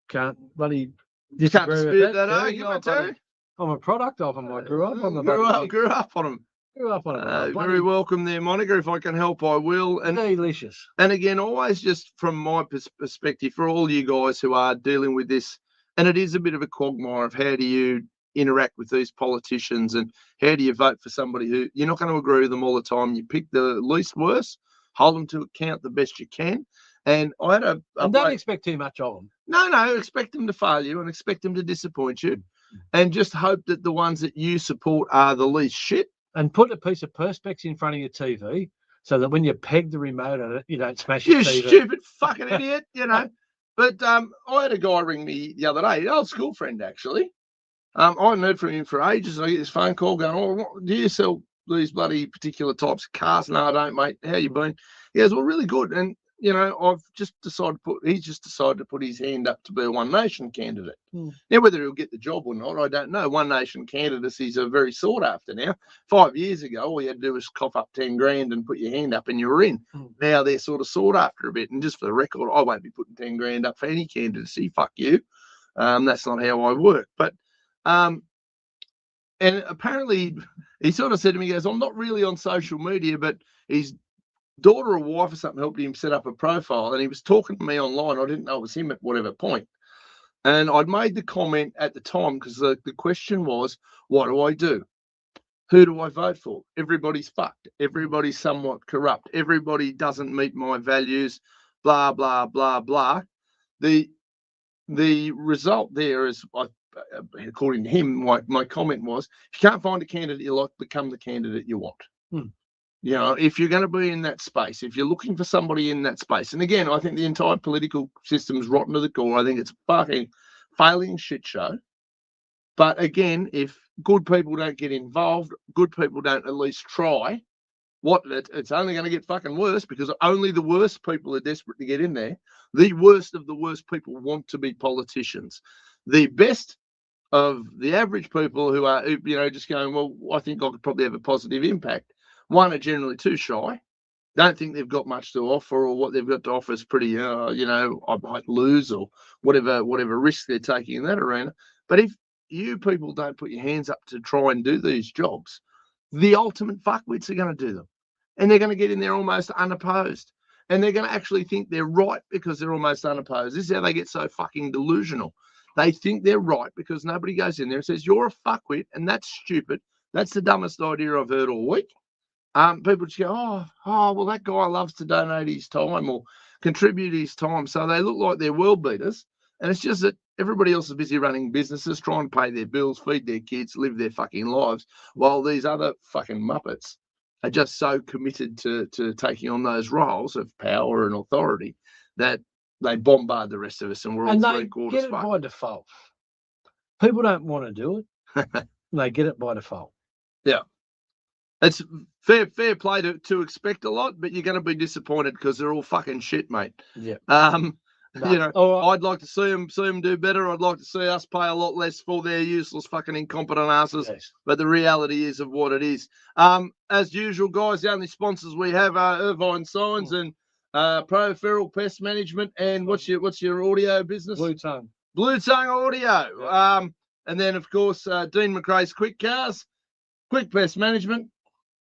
can't bloody disagree with that argument, Terry. I'm a product of them. I grew up on them. Grew up on them. Very welcome there, Monica. If I can help, I will. And delicious. And again, always just from my perspective, for all you guys who are dealing with this, and it is a bit of a quagmire of how do you interact with these politicians and how do you vote for somebody who you're not going to agree with them all the time. You pick the least worst, hold them to account the best you can. And I had and don't expect too much of them. No, expect them to fail you and expect them to disappoint you, and just hope that the ones that you support are the least shit. And put a piece of Perspex in front of your TV so that when you peg the remote at it, you don't smash your TV. You stupid fucking idiot, But I had a guy ring me the other day, an old school friend actually. I hadn't heard from him for ages. I get this phone call going, oh, do you sell these bloody particular types of cars? No, I don't, mate. How you been? He goes, well, really good. And, I've just decided he's just decided to put his hand up to be a One Nation candidate. Now, whether he'll get the job or not, I don't know. One Nation candidacies are very sought after now. 5 years ago, all you had to do was cough up 10 grand and put your hand up and you were in. Now they're sort of sought after a bit. And just for the record, I won't be putting 10 grand up for any candidacy. Fuck you. That's not how I work. But, and apparently he sort of said to me, he goes, I'm not really on social media, but his daughter or wife or something helped him set up a profile, and he was talking to me online. I didn't know it was him at whatever point. And I'd made the comment at the time because the question was, what do I do? Who do I vote for? Everybody's fucked. Everybody's somewhat corrupt. Everybody doesn't meet my values, blah, blah, blah, blah. The result there is, according to him, my comment was, if you can't find a candidate you like, become the candidate you want. You know, if you're going to be in that space, if you're looking for somebody in that space, and again, I think the entire political system's rotten to the core. I think it's a fucking failing shit show. But again, if good people don't get involved, good people don't at least try, it's only going to get fucking worse because only the worst people are desperate to get in there. The worst of the worst people want to be politicians. The best of the average people who are, you know, just going, well, I think I could probably have a positive impact. One, are generally too shy. Don't think they've got much to offer, or what they've got to offer is pretty, you know, I might lose, or whatever risk they're taking in that arena. But if you people don't put your hands up to try and do these jobs, the ultimate fuckwits are going to do them. And they're going to get in there almost unopposed. And they're going to actually think they're right because they're almost unopposed. This is how they get so fucking delusional. They think they're right because nobody goes in there and says, you're a fuckwit, and that's stupid. That's the dumbest idea I've heard all week. People just go, oh, well, that guy loves to donate his time or contribute his time. So they look like they're world beaters. And it's just that everybody else is busy running businesses, trying to pay their bills, feed their kids, live their fucking lives, while these other fucking muppets are just so committed to taking on those roles of power and authority that they bombard the rest of us, and we're all they three-quarters get it fucked. by default. People don't want to do it. They get it by default. Yeah. It's fair play to expect a lot, but you're going to be disappointed because they're all fucking shit, mate. Yeah. You know, I'd like to see them do better. I'd like to see us pay a lot less for their useless fucking incompetent asses. Yes. But the reality is of what it is. As usual, guys, the only sponsors we have are Irvine Signs and Pro Feral Pest Management. And what's your audio business? Blue Tongue. Blue Tongue Audio. Yeah. And then of course Dean McRae's Quick Cars, Quick Pest Management,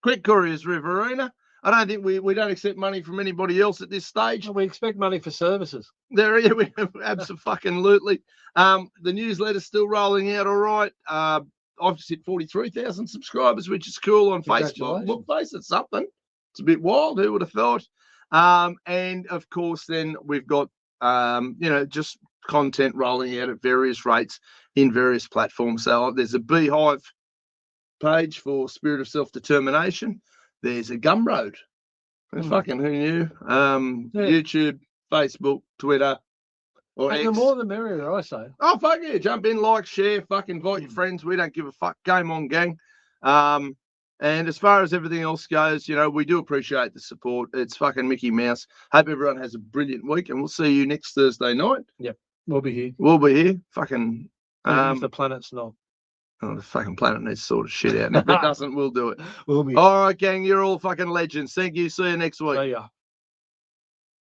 Quick Couriers Riverina. I don't think we don't accept money from anybody else at this stage. We expect money for services. There, yeah, we absolutely. The newsletter's still rolling out all right. I've just hit 43,000 subscribers, which is cool on Facebook. Look, face it's something. It's a bit wild. Who would have thought? And of course, then we've got you know, just content rolling out at various rates in various platforms. So there's a Beehive page for Spirit of Self-Determination. There's a Gumroad. Fucking who knew? YouTube, Facebook, Twitter, or X. The more the merrier, I say. Oh, fuck yeah. Jump in, like, share, fucking invite your friends. We don't give a fuck. Game on, gang. And as far as everything else goes, you know, we do appreciate the support. It's fucking Mickey Mouse. Hope everyone has a brilliant week, and we'll see you next Thursday night. Yep. We'll be here. We'll be here. Fucking. If the planet's not. Oh, the fucking planet needs to sort of shit out. And if it doesn't, we'll do it. We'll be. All right, gang. You're all fucking legends. Thank you. See you next week. See ya.